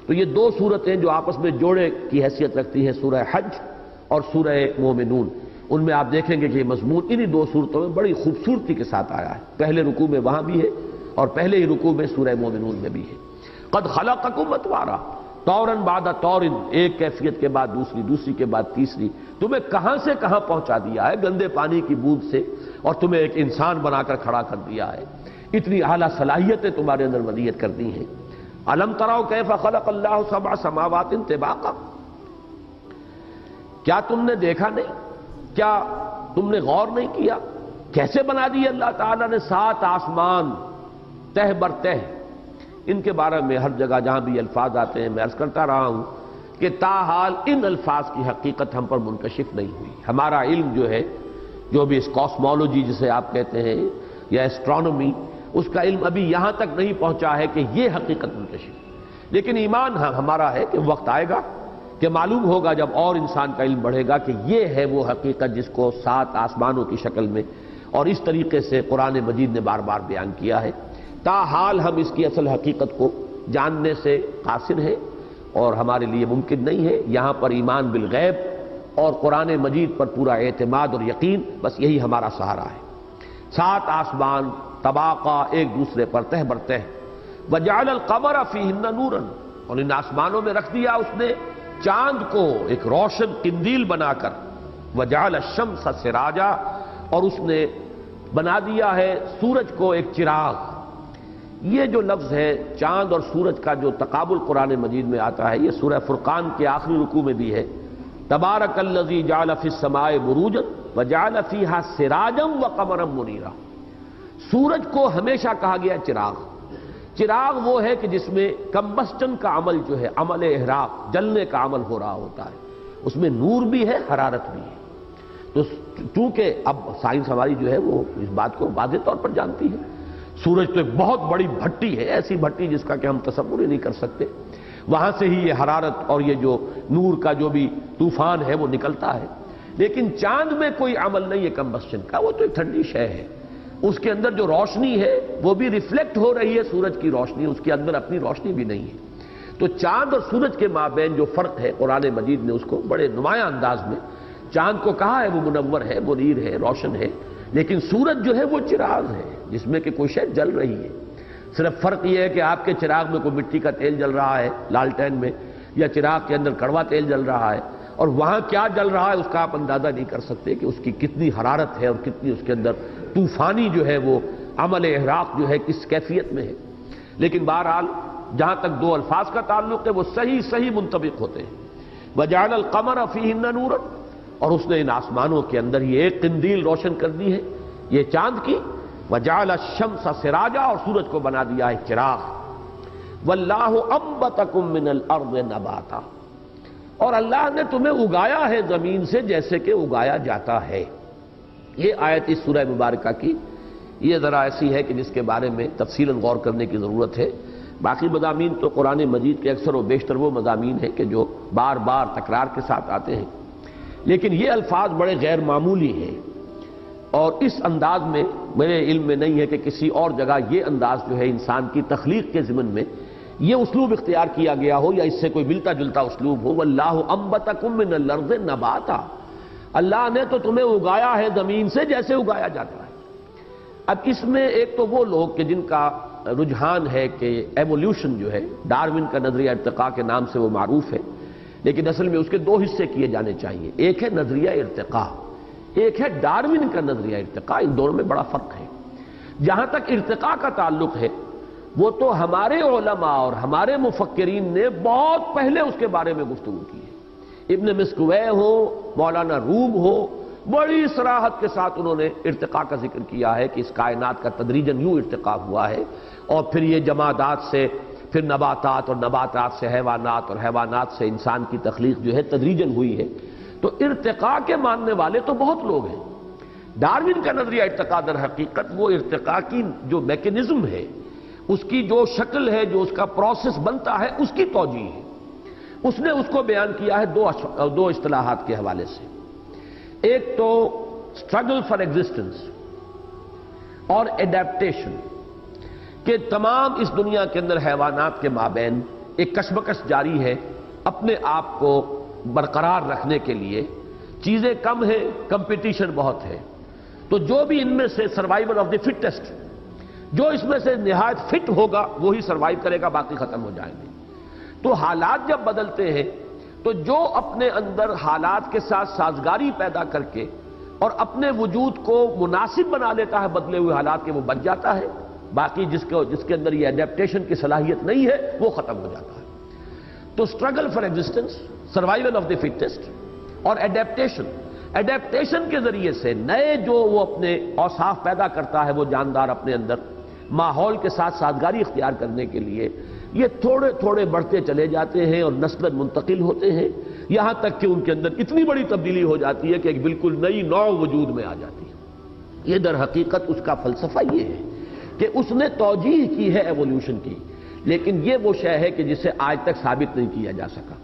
تو یہ دو صورتیں جو آپس میں جوڑے کی حیثیت رکھتی ہیں، سورہ حج اور سورہ مومنون، ان میں آپ دیکھیں گے کہ یہ مضمون انہی دو صورتوں میں بڑی خوبصورتی کے ساتھ آیا ہے. پہلے رکوع میں وہاں بھی ہے اور پہلے ہی رکوع میں سورہ مومنون میں بھی ہے. قد خلقکم اطوارا طورا بعد طور، ایک کیفیت کے بعد دوسری، دوسری کے بعد تیسری، تمہیں کہاں سے کہاں پہنچا دیا ہے گندے پانی کی بوند سے، اور تمہیں ایک انسان بنا کر کھڑا کر دیا ہے. اتنی اعلیٰ صلاحیتیں تمہارے اندر ودیت کر دی ہیں. الم تروا کیف خلق اللہ سبع سماوات طباقا، کیا تم نے دیکھا نہیں، کیا تم نے غور نہیں کیا کیسے بنا دی اللہ تعالیٰ نے 7 آسمان تہ بر تہ. ان کے بارے میں ہر جگہ جہاں بھی الفاظ آتے ہیں میں عرض کرتا رہا ہوں کہ تاحال ان الفاظ کی حقیقت ہم پر منکشف نہیں ہوئی. ہمارا علم جو ہے، جو بھی اس کاسمولوجی جسے آپ کہتے ہیں یا ایسٹرونومی، اس کا علم ابھی یہاں تک نہیں پہنچا ہے کہ یہ حقیقت منکشف. لیکن ایمان ہمارا ہے کہ وقت آئے گا کہ معلوم ہوگا جب اور انسان کا علم بڑھے گا کہ یہ ہے وہ حقیقت جس کو 7 آسمانوں کی شکل میں اور اس طریقے سے قرآن مجید نے بار بار بیان کیا ہے. تاحال ہم اس کی اصل حقیقت کو جاننے سے قاصر ہیں اور ہمارے لیے ممکن نہیں ہے. یہاں پر ایمان بالغیب اور قرآن مجید پر پورا اعتماد اور یقین، بس یہی ہمارا سہارا ہے. 7 آسمان طباقہ ایک دوسرے پر تہ بر تہ. وجعل القمر فیہن نورا، اور ان آسمانوں میں رکھ دیا اس نے چاند کو ایک روشن قندیل بنا کر. وجعل الشمس سراجا، اور اس نے بنا دیا ہے سورج کو ایک چراغ. یہ جو لفظ ہے چاند اور سورج کا جو تقابل قرآن مجید میں آتا ہے، یہ سورہ فرقان کے آخری رکوع میں بھی ہے. تبارک الذی جعل فی السماء بروجا وجعل فیہا سراجا وقمرا منیرا. سورج کو ہمیشہ کہا گیا چراغ. چراغ وہ ہے کہ جس میں کمبسٹن کا عمل جو ہے، عمل احراق، جلنے کا عمل ہو رہا ہوتا ہے، اس میں نور بھی ہے، حرارت بھی ہے. تو چونکہ اب سائنس ہماری جو ہے وہ اس بات کو واضح طور پر جانتی ہے. سورج تو ایک بہت بڑی بھٹی ہے، ایسی بھٹی جس کا کہ ہم تصور ہی نہیں کر سکتے. وہاں سے ہی یہ حرارت اور یہ جو نور کا جو بھی طوفان ہے وہ نکلتا ہے. لیکن چاند میں کوئی عمل نہیں ہے کمبسچن کا، وہ تو ایک ٹھنڈی شے ہے. اس کے اندر جو روشنی ہے وہ بھی ریفلیکٹ ہو رہی ہے سورج کی روشنی، اس کے اندر اپنی روشنی بھی نہیں ہے. تو چاند اور سورج کے مابین جو فرق ہے، قرآن مجید نے اس کو بڑے نمایاں انداز میں چاند کو کہا ہے وہ منور ہے، منیر ہے، روشن ہے. لیکن سورج جو ہے وہ چراغ ہے جس میں کہ کوئی شے جل رہی ہے. صرف فرق یہ ہے کہ آپ کے چراغ میں کوئی مٹی کا تیل جل رہا ہے لالٹین میں، یا چراغ کے اندر کڑوا تیل جل رہا ہے، اور وہاں کیا جل رہا ہے اس کا آپ اندازہ نہیں کر سکتے کہ اس کی کتنی حرارت ہے اور کتنی اس کے اندر طوفانی جو ہے وہ عمل احراق جو ہے کس کیفیت میں ہے. لیکن بہرحال جہاں تک دو الفاظ کا تعلق ہے وہ صحیح منطبق ہوتے ہیں. وَجَعَلَ الْقَمَرَ فِيهِنَّ نُورًا، اور اس نے ان آسمانوں کے اندر یہ ایک قندیل روشن کر دی ہے یہ چاند کی. وَجَعَلَ الشَّمْسَ سِرَاجًا، اور سورج کو بنا دیا ہے چراغ. وَاللَّهُ أَنبَتَكُم مِّنَ الْأَرْضِ نَبَاتًا، اور اللہ نے تمہیں اگایا ہے زمین سے جیسے کہ اگایا جاتا ہے. یہ آیت اس سورہ مبارکہ کی یہ ذرا ایسی ہے کہ جس کے بارے میں تفصیلاً غور کرنے کی ضرورت ہے. باقی مضامین تو قرآن مجید کے اکثر و بیشتر وہ مضامین ہیں کہ جو بار بار تکرار کے ساتھ آتے ہیں، لیکن یہ الفاظ بڑے غیر معمولی ہیں. اور اس انداز میں میرے علم میں نہیں ہے کہ کسی اور جگہ یہ انداز جو ہے انسان کی تخلیق کے ضمن میں یہ اسلوب اختیار کیا گیا ہو یا اس سے کوئی ملتا جلتا اسلوب ہو. وَاللَّهُ أَنبَتَكُم مِّنَ الْأَرْضِ نَبَاتًا، اللہ نے تو تمہیں اگایا ہے زمین سے جیسے اگایا جاتا ہے. اب اس میں ایک تو وہ لوگ کہ جن کا رجحان ہے کہ ایولیوشن جو ہے ڈارون کا نظریہ ارتقاء کے نام سے وہ معروف ہے، لیکن اصل میں اس کے دو حصے کیے جانے چاہیے. ایک ہے نظریہ ارتقاء، ایک ہے ڈارون کا نظریہ ارتقاء. ان دونوں میں بڑا فرق ہے. جہاں تک ارتقاء کا تعلق ہے وہ تو ہمارے علماء اور ہمارے مفکرین نے بہت پہلے اس کے بارے میں گفتگو کی ہے. ابن مسکوے ہو، مولانا روم ہو، بڑی صراحت کے ساتھ انہوں نے ارتقاء کا ذکر کیا ہے کہ اس کائنات کا تدریجاً یوں ارتقاء ہوا ہے، اور پھر یہ جمادات سے پھر نباتات، اور نباتات سے حیوانات، اور حیوانات سے انسان کی تخلیق جو ہے تدریجاً ہوئی ہے. تو ارتقاء کے ماننے والے تو بہت لوگ ہیں. ڈارون کا نظریہ ارتقاء در حقیقت وہ ارتقاء کی جو میکینزم ہے، اس کی جو شکل ہے، جو اس کا پروسیس بنتا ہے، اس کی توجیہ ہے. اس نے اس کو بیان کیا ہے دو اصطلاحات کے حوالے سے. ایک تو اسٹرگل فار ایگزسٹنس اور ایڈیپٹیشن، کہ تمام اس دنیا کے اندر حیوانات کے مابین ایک کشمکش جاری ہے اپنے آپ کو برقرار رکھنے کے لیے. چیزیں کم ہیں، کمپٹیشن بہت ہے. تو جو بھی ان میں سے سروائیول آف دی فٹسٹ، جو اس میں سے نہایت فٹ ہوگا وہی سروائیو کرے گا، باقی ختم ہو جائیں گے. تو حالات جب بدلتے ہیں تو جو اپنے اندر حالات کے ساتھ سازگاری پیدا کر کے اور اپنے وجود کو مناسب بنا لیتا ہے بدلے ہوئے حالات کے، وہ بچ جاتا ہے. باقی جس کے اندر یہ ایڈیپٹیشن کی صلاحیت نہیں ہے وہ ختم ہو جاتا ہے. تو struggle for existence, survival of the fittest, اور ایڈیپٹیشن کے ذریعے سے نئے جو وہ اپنے اوصاف پیدا کرتا ہے وہ جاندار اپنے اندر ماحول کے ساتھ سازگاری اختیار کرنے کے لیے، یہ تھوڑے تھوڑے بڑھتے چلے جاتے ہیں اور نسل منتقل ہوتے ہیں، یہاں تک کہ ان کے اندر اتنی بڑی تبدیلی ہو جاتی ہے کہ ایک بالکل نئی نوع وجود میں آ جاتی ہے. یہ در حقیقت اس کا فلسفہ یہ ہے کہ اس نے توجیہ کی ہے ایولیوشن کی، لیکن یہ وہ شے ہے کہ جسے آج تک ثابت نہیں کیا جا سکا.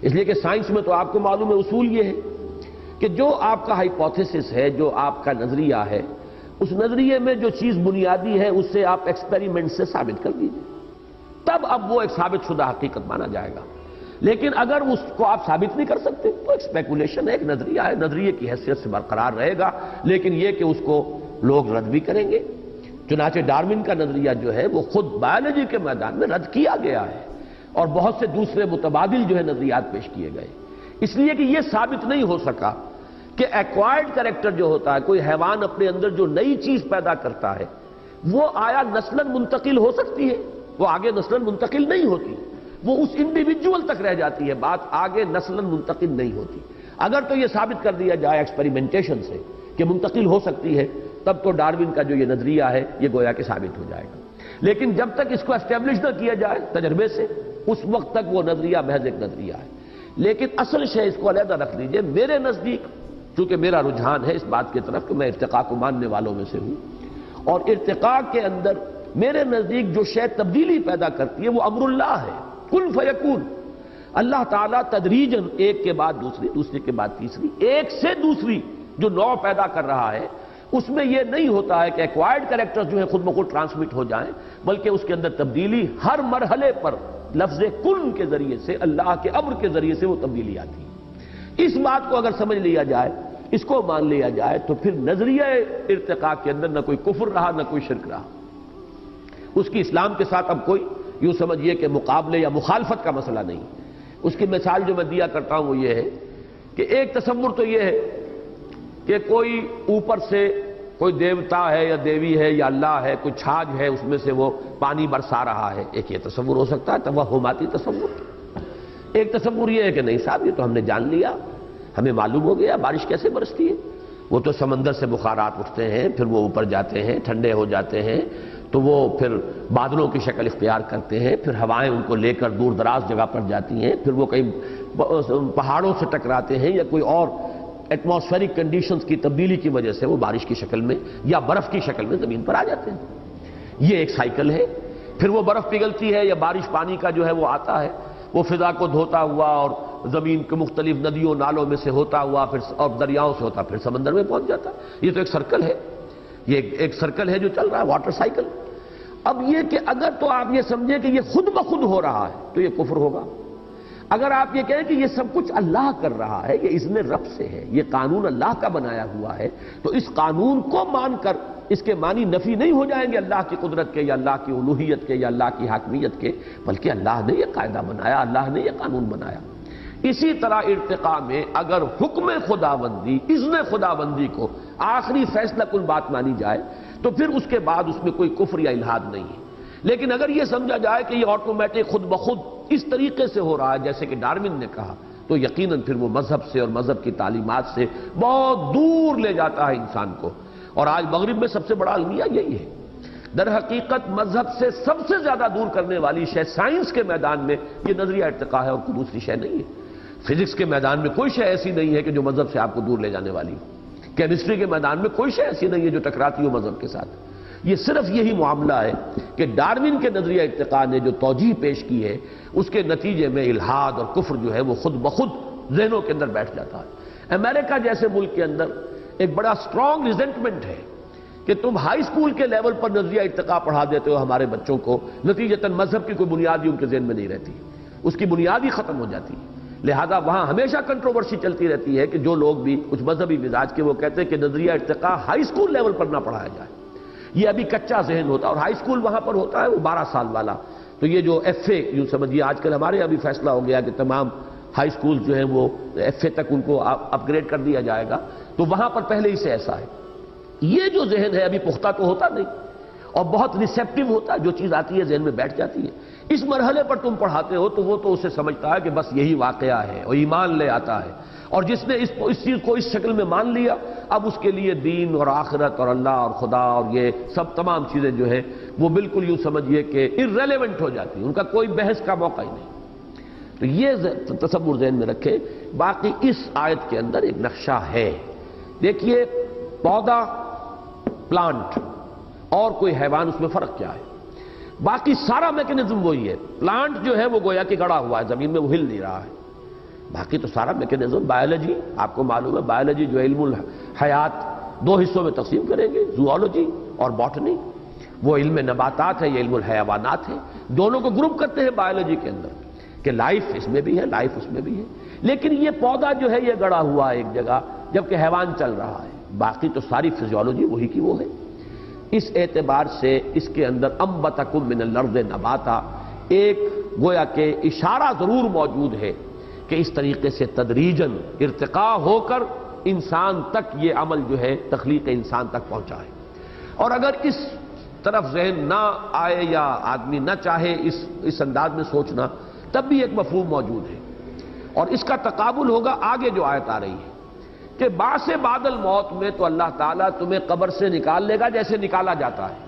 اس لیے کہ سائنس میں تو آپ کو معلوم ہے اصول یہ ہے کہ جو آپ کا ہائپوتھیسس ہے، جو آپ کا نظریہ ہے، اس نظریے میں جو چیز بنیادی ہے اسے آپ ایکسپیریمنٹ سے ثابت کر دیجیے، تب اب وہ ایک ثابت شدہ حقیقت مانا جائے گا. لیکن اگر اس کو آپ ثابت نہیں کر سکتے تو ایک اسپیکولیشن ہے، ایک نظریہ ہے، نظریے کی حیثیت سے برقرار رہے گا، لیکن یہ کہ اس کو لوگ رد بھی کریں گے. چنانچہ ڈارون کا نظریہ جو ہے وہ خود بایولوجی کے میدان میں رد کیا گیا ہے، اور بہت سے دوسرے متبادل جو ہے نظریات پیش کیے گئے، اس لیے کہ یہ ثابت نہیں ہو سکا کہ ایکوائرڈ کریکٹر جو ہوتا ہے، کوئی حیوان اپنے اندر جو نئی چیز پیدا کرتا ہے، وہ آیا نسلاً منتقل ہو سکتی ہے؟ وہ آگے نسلاً منتقل نہیں ہوتی، وہ اس انڈیویجول تک رہ جاتی ہے، بات آگے نسلاً منتقل نہیں ہوتی. اگر تو یہ ثابت کر دیا جائے ایکسپیریمنٹیشن سے کہ منتقل ہو سکتی ہے تب تو ڈارون کا جو یہ نظریہ ہے یہ گویا کہ ثابت ہو جائے گا. لیکن جب تک اس کو اسٹیبلش نہ کیا جائے تجربے سے، اس وقت تک وہ نظریہ محض ایک نظریہ ہے. لیکن اصل شے اس کو علیحدہ رکھ لیجئے. میرے نزدیک چونکہ میرا رجحان ہے اس بات کی طرف کہ میں ارتقاء کو ماننے والوں میں سے ہوں، اور ارتقاء کے اندر میرے نزدیک جو شے تبدیلی پیدا کرتی ہے وہ امر اللہ ہے، کن فیکون. اللہ تعالیٰ تدریجاً ایک کے بعد دوسری، دوسری کے بعد تیسری، ایک سے دوسری جو نوع پیدا کر رہا ہے، اس میں یہ نہیں ہوتا ہے کہ ایکوائرڈ کریکٹر جو ہیں خود بخود ٹرانسمٹ ہو جائیں، بلکہ اس کے اندر تبدیلی ہر مرحلے پر لفظ کن کے ذریعے سے، اللہ کے امر کے ذریعے سے وہ تبدیلی آتی ہے. اس بات کو اگر سمجھ لیا جائے، اس کو مان لیا جائے، تو پھر نظریہ ارتقاء کے اندر نہ کوئی کفر رہا نہ کوئی شرک رہا. اس کی اسلام کے ساتھ اب کوئی یوں سمجھیے کہ مقابلے یا مخالفت کا مسئلہ نہیں. اس کی مثال جو میں دیا کرتا ہوں وہ یہ ہے کہ ایک تصور تو یہ ہے کہ کوئی اوپر سے کوئی دیوتا ہے یا دیوی ہے یا اللہ ہے، کوئی چھاج ہے، اس میں سے وہ پانی برسا رہا ہے. ایک یہ تصور ہو سکتا ہے توہماتی تصور. ایک تصور یہ ہے کہ نہیں صاحب، یہ تو ہم نے جان لیا، ہمیں معلوم ہو گیا بارش کیسے برستی ہے. وہ تو سمندر سے بخارات اٹھتے ہیں، پھر وہ اوپر جاتے ہیں، ٹھنڈے ہو جاتے ہیں، تو وہ پھر بادلوں کی شکل اختیار کرتے ہیں، پھر ہوائیں ان کو لے کر دور دراز جگہ پر جاتی ہیں، پھر وہ کئی پہاڑوں سے ٹکراتے ہیں یا کوئی اور ایٹماسفیرک کنڈیشنز کی تبدیلی کی وجہ سے وہ بارش کی شکل میں یا برف کی شکل میں زمین پر آ جاتے ہیں. یہ ایک سائیکل ہے. پھر وہ برف پگھلتی ہے یا بارش پانی کا جو ہے وہ آتا ہے، وہ فضا کو دھوتا ہوا اور زمین کے مختلف ندیوں نالوں میں سے ہوتا ہوا پھر اور دریاؤں سے ہوتا پھر سمندر میں پہنچ جاتا. یہ تو ایک سرکل ہے، یہ ایک سرکل ہے جو چل رہا ہے، واٹر سائیکل. اب یہ کہ اگر تو آپ یہ سمجھیں کہ یہ خود بخود ہو رہا ہے تو یہ کفر ہوگا. اگر آپ یہ کہیں کہ یہ سب کچھ اللہ کر رہا ہے، یہ اذن رب سے ہے، یہ قانون اللہ کا بنایا ہوا ہے، تو اس قانون کو مان کر اس کے معنی نفی نہیں ہو جائیں گے اللہ کی قدرت کے یا اللہ کی الوہیت کے یا اللہ کی حاکمیت کے، بلکہ اللہ نے یہ قاعدہ بنایا، اللہ نے یہ قانون بنایا. اسی طرح ارتقاء میں اگر حکم خداوندی، اذن خداوندی کو آخری فیصلہ کن بات مانی جائے تو پھر اس کے بعد اس میں کوئی کفر یا الحاد نہیں ہے. لیکن اگر یہ سمجھا جائے کہ یہ آٹومیٹک خود بخود اس طریقے سے ہو رہا ہے جیسے کہ ڈارون نے کہا، تو یقیناً پھر وہ مذہب سے اور مذہب کی تعلیمات سے بہت دور لے جاتا ہے انسان کو. اور آج مغرب میں سب سے بڑا المیہ یہی ہے. در حقیقت مذہب سے سب سے زیادہ دور کرنے والی شے سائنس کے میدان میں یہ نظریہ ارتقاء ہے اور کوئی دوسری شے نہیں ہے. فزکس کے میدان میں کوئی شے ایسی نہیں ہے کہ جو مذہب سے آپ کو دور لے جانے والی. کیمسٹری کے میدان میں کوئی شے ایسی نہیں ہے جو ٹکراتی ہو مذہب کے ساتھ. یہ صرف یہی معاملہ ہے کہ ڈارون کے نظریہ ارتقاء نے جو توجیہ پیش کی ہے اس کے نتیجے میں الحاد اور کفر جو ہے وہ خود بخود ذہنوں کے اندر بیٹھ جاتا ہے. امریکہ جیسے ملک کے اندر ایک بڑا سٹرونگ ریزنٹمنٹ ہے کہ تم ہائی اسکول کے لیول پر نظریہ ارتقاء پڑھا دیتے ہو ہمارے بچوں کو، نتیجتاً مذہب کی کوئی بنیادی ان کے ذہن میں نہیں رہتی، اس کی بنیاد ہی ختم ہو جاتی ہے. لہذا وہاں ہمیشہ کنٹروورسی چلتی رہتی ہے کہ جو لوگ بھی کچھ مذہبی مزاج کے وہ کہتے ہیں کہ نظریہ ارتقاء ہائی اسکول لیول پر نہ پڑھایا جائے. یہ ابھی کچا ذہن ہوتا ہے، اور ہائی اسکول وہاں پر ہوتا ہے وہ 12 سال والا. تو یہ جو ایف اے یوں سمجھیے آج کل ہمارے ابھی فیصلہ ہو گیا کہ تمام ہائی اسکول جو ہیں وہ ایف اے تک ان کو اپ گریڈ کر دیا جائے گا، تو وہاں پر پہلے ہی سے ایسا ہے. یہ جو ذہن ہے ابھی پختہ تو ہوتا نہیں اور بہت ریسیپٹیو ہوتا ہے، جو چیز آتی ہے ذہن میں بیٹھ جاتی ہے. اس مرحلے پر تم پڑھاتے ہو تو وہ تو اسے سمجھتا ہے کہ بس یہی واقعہ ہے اور ایمان لے آتا ہے. اور جس نے اس چیز کو اس شکل میں مان لیا، اب اس کے لیے دین اور آخرت اور اللہ اور خدا اور یہ سب تمام چیزیں جو ہیں وہ بالکل یوں سمجھیے کہ irrelevant ہو جاتی ہیں، ان کا کوئی بحث کا موقع ہی نہیں. تو یہ تصور ذہن میں رکھے. باقی اس آیت کے اندر ایک نقشہ ہے. دیکھیے پودا، پلانٹ اور کوئی حیوان، اس میں فرق کیا ہے؟ باقی سارا میکینزم وہی ہے. پلانٹ جو ہے وہ گویا کہ گڑا ہوا ہے زمین میں، وہ ہل نہیں رہا ہے. باقی تو سارا میکینزم بایولوجی، آپ کو معلوم ہے بایولوجی جو علم الحیات 2 حصوں میں تقسیم کریں گے، زوالوجی اور باٹنی. وہ علم نباتات ہے، یہ علم الحیوانات ہے. دونوں کو گروپ کرتے ہیں بایولوجی کے اندر کہ لائف اس میں بھی ہے، لائف اس میں بھی ہے. لیکن یہ پودا جو ہے یہ گڑا ہوا ہے ایک جگہ، جبکہ حیوان چل رہا ہے. باقی تو ساری فزیولوجی وہی کی وہ ہے. اس اعتبار سے اس کے اندر انبتکم من الارض نباتا ایک گویا کہ اشارہ ضرور موجود ہے کہ اس طریقے سے تدریجاً ارتقاء ہو کر انسان تک یہ عمل جو ہے تخلیق انسان تک پہنچا ہے. اور اگر اس طرف ذہن نہ آئے یا آدمی نہ چاہے اس انداز میں سوچنا، تب بھی ایک مفہوم موجود ہے. اور اس کا تقابل ہوگا آگے جو آیت آ رہی ہے کہ بعث بعد الموت میں تو اللہ تعالیٰ تمہیں قبر سے نکال لے گا جیسے نکالا جاتا ہے.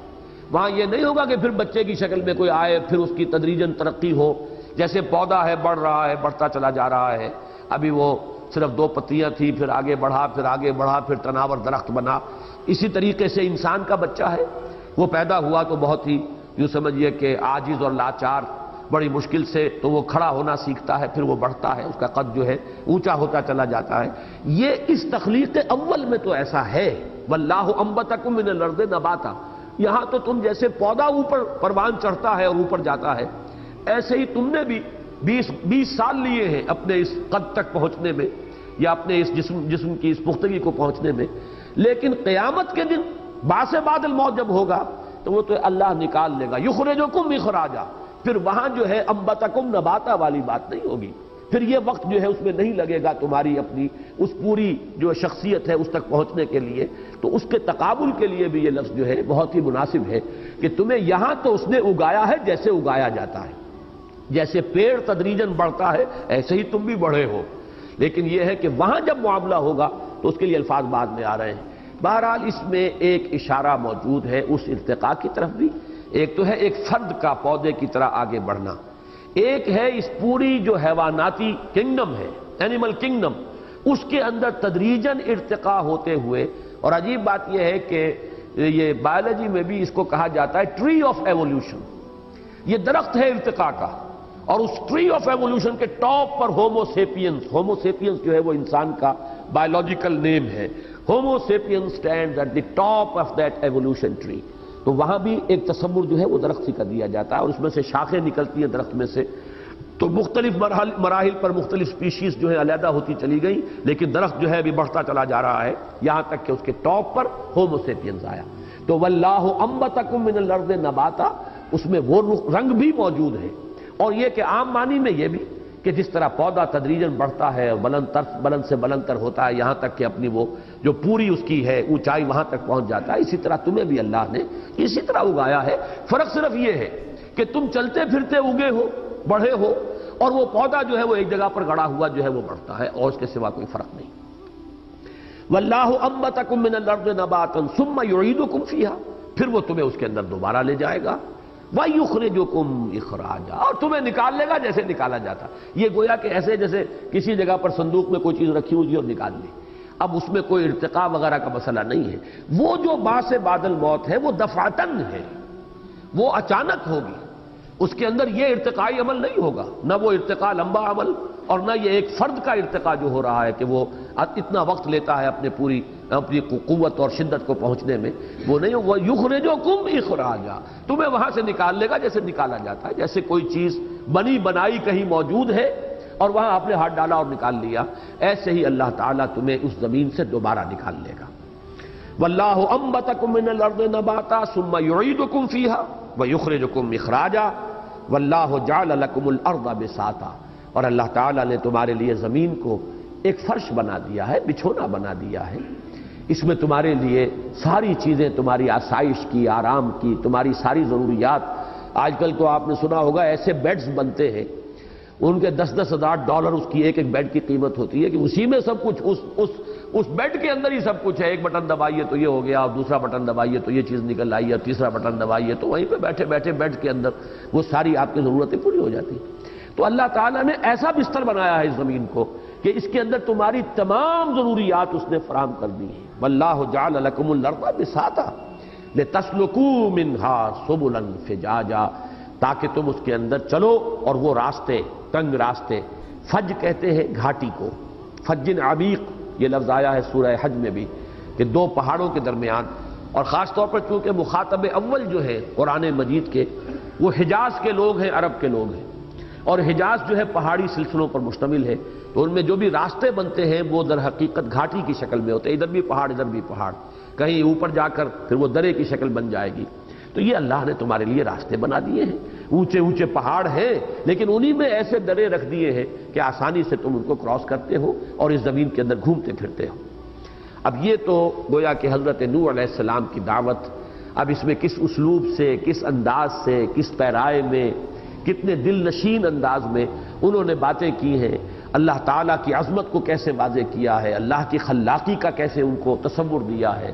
وہاں یہ نہیں ہوگا کہ پھر بچے کی شکل میں کوئی آئے, پھر اس کی تدریجاً ترقی ہو, جیسے پودا ہے بڑھ رہا ہے, بڑھتا چلا جا رہا ہے, ابھی وہ صرف 2 پتیاں تھی, پھر آگے بڑھا, پھر آگے بڑھا, پھر تناور درخت بنا. اسی طریقے سے انسان کا بچہ ہے, وہ پیدا ہوا تو بہت ہی یوں سمجھیے کہ عاجز اور لاچار, بڑی مشکل سے تو وہ کھڑا ہونا سیکھتا ہے, پھر وہ بڑھتا ہے, اس کا قد جو ہے اونچا ہوتا چلا جاتا ہے. یہ اس تخلیق اول میں تو ایسا ہے. واللہ انبتکم من الارض نباتا, یہاں تو تم جیسے پودا اوپر پروان چڑھتا ہے اور اوپر جاتا ہے, ایسے ہی تم نے بھی 20 سال لیے ہیں اپنے اس قد تک پہنچنے میں, یا اپنے اس جسم کی اس پختگی کو پہنچنے میں. لیکن قیامت کے دن بعث بعد الموت جب ہوگا تو وہ تو اللہ نکال لے گا. یخرجکم اخراجا, پھر وہاں جو ہے انبتکم نباتا والی بات نہیں ہوگی. پھر یہ وقت جو ہے اس میں نہیں لگے گا تمہاری اپنی اس پوری جو شخصیت ہے اس تک پہنچنے کے لیے. تو اس کے تقابل کے لیے بھی یہ لفظ جو ہے بہت ہی مناسب ہے کہ تمہیں یہاں تو اس نے اگایا ہے جیسے اگایا جاتا ہے, جیسے پیڑ تدریجاً بڑھتا ہے ایسے ہی تم بھی بڑھے ہو. لیکن یہ ہے کہ وہاں جب معاملہ ہوگا تو اس کے لیے الفاظ بعد میں آ رہے ہیں. بہرحال اس میں ایک اشارہ موجود ہے اس ارتقاء کی طرف بھی. ایک تو ہے ایک فرد کا پودے کی طرح آگے بڑھنا, ایک ہے اس پوری جو حیواناتی کنگڈم ہے, اینیمل کنگڈم, اس کے اندر تدریجاً ارتقاء ہوتے ہوئے. اور عجیب بات یہ ہے کہ یہ بایولوجی میں بھی اس کو کہا جاتا ہے ٹری آف ایوولوشن. یہ درخت ہے ارتقاء کا, اور اس ٹری آف ایوولوشن کے ٹاپ پر ہومو سیپینس, ہومو سیپینس جو ہے وہ انسان کا بایولوجیکل نیم ہے. Homo sapiens stands at the top of that evolution tree. تو وہاں بھی ایک تصور جو ہے وہ درخت کا دیا جاتا ہے, اور اس میں سے شاخیں نکلتی ہیں درخت میں سے. تو مختلف مراحل پر مختلف سپیشیز جو ہے علیحدہ ہوتی چلی گئی, لیکن درخت جو ہے ابھی بڑھتا چلا جا رہا ہے یہاں تک کہ اس کے ٹاپ پر ہومو سیپینز آیا. تو واللہ انبتکم من الارض نباتا, اس میں وہ رنگ بھی موجود ہے. اور یہ کہ عام معنی میں یہ بھی کہ جس طرح پودا تدریجاً بڑھتا ہے, بلند سے بلندتر ہوتا ہے یہاں تک کہ اپنی وہ جو پوری اس کی ہے اونچائی وہاں تک پہنچ جاتا ہے, اسی طرح تمہیں بھی اللہ نے اسی طرح اگایا ہے. فرق صرف یہ ہے کہ تم چلتے پھرتے اگے ہو, بڑھے ہو, اور وہ پودا جو ہے وہ ایک جگہ پر گڑا ہوا جو ہے وہ بڑھتا ہے, اور اس کے سوا کوئی فرق نہیں. واللہ انبتکم من الارض نباتا ثم یعیدکم فیہا, پھر وہ تمہیں اس کے اندر دوبارہ لے جائے گا. وَيُخْرِجُكُمْ إِخْرَاجًا, اور تمہیں نکال لے گا جیسے نکالا جاتا. یہ گویا کہ ایسے جیسے کسی جگہ پر صندوق میں کوئی چیز رکھی ہوئی اور نکال لی. اب اس میں کوئی ارتقاء وغیرہ کا مسئلہ نہیں ہے. وہ جو بعث بعد الموت ہے وہ دفعتاً ہے, وہ اچانک ہوگی. اس کے اندر یہ ارتقائی عمل نہیں ہوگا, نہ وہ ارتقاء لمبا عمل, اور نہ یہ ایک فرد کا ارتقاء جو ہو رہا ہے کہ وہ اتنا وقت لیتا ہے اپنی قوت اور شدت کو پہنچنے میں, وہ نہیں. وہ یخرجکم اخراجا, تمہیں وہاں سے نکال لے گا جیسے نکالا جاتا ہے. جیسے کوئی چیز بنی بنائی کہیں موجود ہے اور وہاں آپ نے ہاتھ ڈالا اور نکال لیا, ایسے ہی اللہ تعالیٰ تمہیں اس زمین سے دوبارہ نکال لے گا. واللہ انبتکم من الارض نباتا ثم یعیدکم فیہا ویخرجکم اخراجا واللہ جعل لکم الارض بساطا, اور اللہ تعالیٰ نے تمہارے لیے زمین کو ایک فرش بنا دیا ہے, بچھونا بنا دیا ہے. اس میں تمہارے لیے ساری چیزیں, تمہاری آسائش کی, آرام کی, تمہاری ساری ضروریات. آج کل تو آپ نے سنا ہوگا ایسے بیڈز بنتے ہیں, ان کے $10,000 اس کی ایک بیڈ کی قیمت ہوتی ہے کہ اسی میں سب کچھ, اس بیڈ کے اندر ہی سب کچھ ہے. ایک بٹن دبائیے تو یہ ہو گیا, اور دوسرا بٹن دبائیے تو یہ چیز نکل آئی, اور تیسرا بٹن دبائیے تو وہیں پہ بیٹھے بیٹھے بیڈ کے اندر وہ ساری آپ کی ضرورتیں پوری ہو جاتی. تو اللہ تعالیٰ نے ایسا بستر بنایا ہے اس زمین کو کہ اس کے اندر تمہاری تمام ضروریات اس نے فراہم کر دی ہیں. واللہ جعل لکم الارض بساطا لتسلکوا منہا سبلا فجاجا, تاکہ تم اس کے اندر چلو اور وہ راستے, تنگ راستے, فج کہتے ہیں گھاٹی کو, فج عمیق یہ لفظ آیا ہے سورہ حج میں بھی کہ 2 پہاڑوں کے درمیان. اور خاص طور پر چونکہ مخاطب اول جو ہے قرآن مجید کے وہ حجاز کے لوگ ہیں, عرب کے لوگ ہیں, اور حجاز جو ہے پہاڑی سلسلوں پر مشتمل ہے. تو ان میں جو بھی راستے بنتے ہیں وہ در حقیقت گھاٹی کی شکل میں ہوتے ہیں, ادھر بھی پہاڑ ادھر بھی پہاڑ, کہیں اوپر جا کر پھر وہ درے کی شکل بن جائے گی. تو یہ اللہ نے تمہارے لیے راستے بنا دیے ہیں. اونچے اونچے پہاڑ ہیں لیکن انہی میں ایسے درے رکھ دیے ہیں کہ آسانی سے تم ان کو کراس کرتے ہو اور اس زمین کے اندر گھومتے پھرتے ہو. اب یہ تو گویا کہ حضرت نوح علیہ السلام کی دعوت. اب اس میں کس اسلوب سے, کس انداز سے, کس پیرائے میں, کتنے دل نشین انداز میں انہوں نے باتیں کی ہیں. اللہ تعالیٰ کی عظمت کو کیسے واضح کیا ہے، اللہ کی خلاقی کا کیسے ان کو تصور دیا ہے.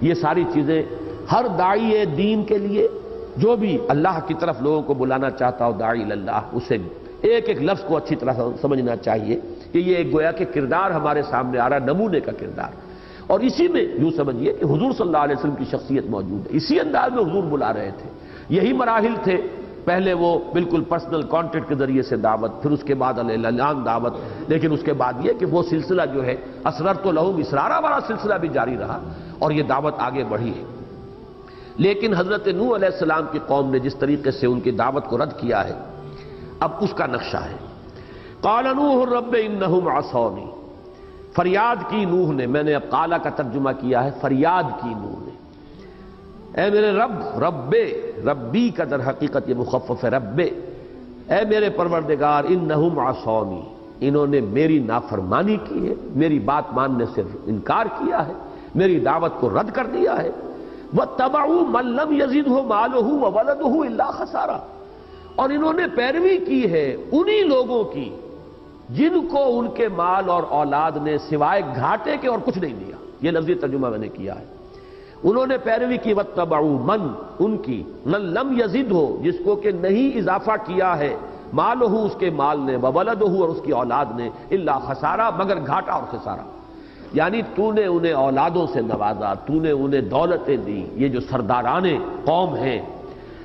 یہ ساری چیزیں ہر داعی دین کے لیے جو بھی اللہ کی طرف لوگوں کو بلانا چاہتا ہو، داعی اللہ، اسے ایک ایک لفظ کو اچھی طرح سمجھنا چاہیے کہ یہ ایک گویا کہ کردار ہمارے سامنے آ رہا ہے، نمونے کا کردار. اور اسی میں یوں سمجھیے کہ حضور صلی اللہ علیہ وسلم کی شخصیت موجود ہے. اسی انداز میں حضور بلا رہے تھے. یہی مراحل تھے. پہلے وہ بالکل پرسنل کانٹیکٹ کے ذریعے سے دعوت، پھر اس کے بعد اعلان دعوت، لیکن اس کے بعد یہ کہ وہ سلسلہ جو ہے اسررت لہم اسرارا والا سلسلہ بھی جاری رہا اور یہ دعوت آگے بڑھی ہے. لیکن حضرت نوح علیہ السلام کی قوم نے جس طریقے سے ان کی دعوت کو رد کیا ہے، اب اس کا نقشہ ہے. قال نوح رب انہم عصونی، فریاد کی نوح نے، میں نے اب قالا کا ترجمہ کیا ہے، فریاد کی نوح نے، اے میرے رب، ربی کا در حقیقت یہ مخفف ہے، رب، اے میرے پروردگار، انہم عصونی، انہوں نے میری نافرمانی کی ہے، میری بات ماننے سے انکار کیا ہے، میری دعوت کو رد کر دیا ہے. واتبعوا من لم يزده ماله وولده الا خسارا، اور انہوں نے پیروی کی ہے انہی لوگوں کی جن کو ان کے مال اور اولاد نے سوائے گھاٹے کے اور کچھ نہیں دیا. یہ لفظی ترجمہ میں نے کیا ہے. انہوں نے پیروی کی واتبعوا من، ان کی، من لم یزدہ، جس کو کہ نہیں اضافہ کیا ہے، مالہ، اس کے مال نے، وولدہ، اور اس کی اولاد نے، الا خسارا، مگر گھاٹا اور خسارہ. یعنی تو نے انہیں اولادوں سے نوازا، تو نے انہیں دولتیں دی، یہ جو سرداران قوم ہیں،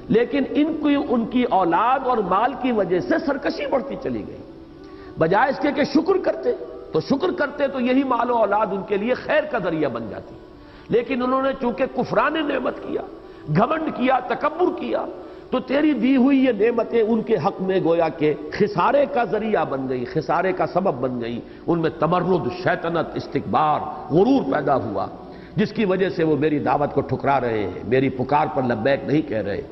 لیکن ان کی اولاد اور مال کی وجہ سے سرکشی بڑھتی چلی گئی. بجائے اس کے کہ شکر کرتے تو یہی مال و اولاد ان کے لیے خیر کا ذریعہ بن جاتی. لیکن انہوں نے چونکہ کفران نعمت کیا، گھمنڈ کیا، تکبر کیا، تو تیری دی ہوئی یہ نعمتیں ان کے حق میں گویا کہ خسارے کا ذریعہ بن گئی، خسارے کا سبب بن گئی. ان میں تمرد، شیطنت، استکبار، غرور پیدا ہوا، جس کی وجہ سے وہ میری دعوت کو ٹھکرا رہے ہیں، میری پکار پر لبیک نہیں کہہ رہے.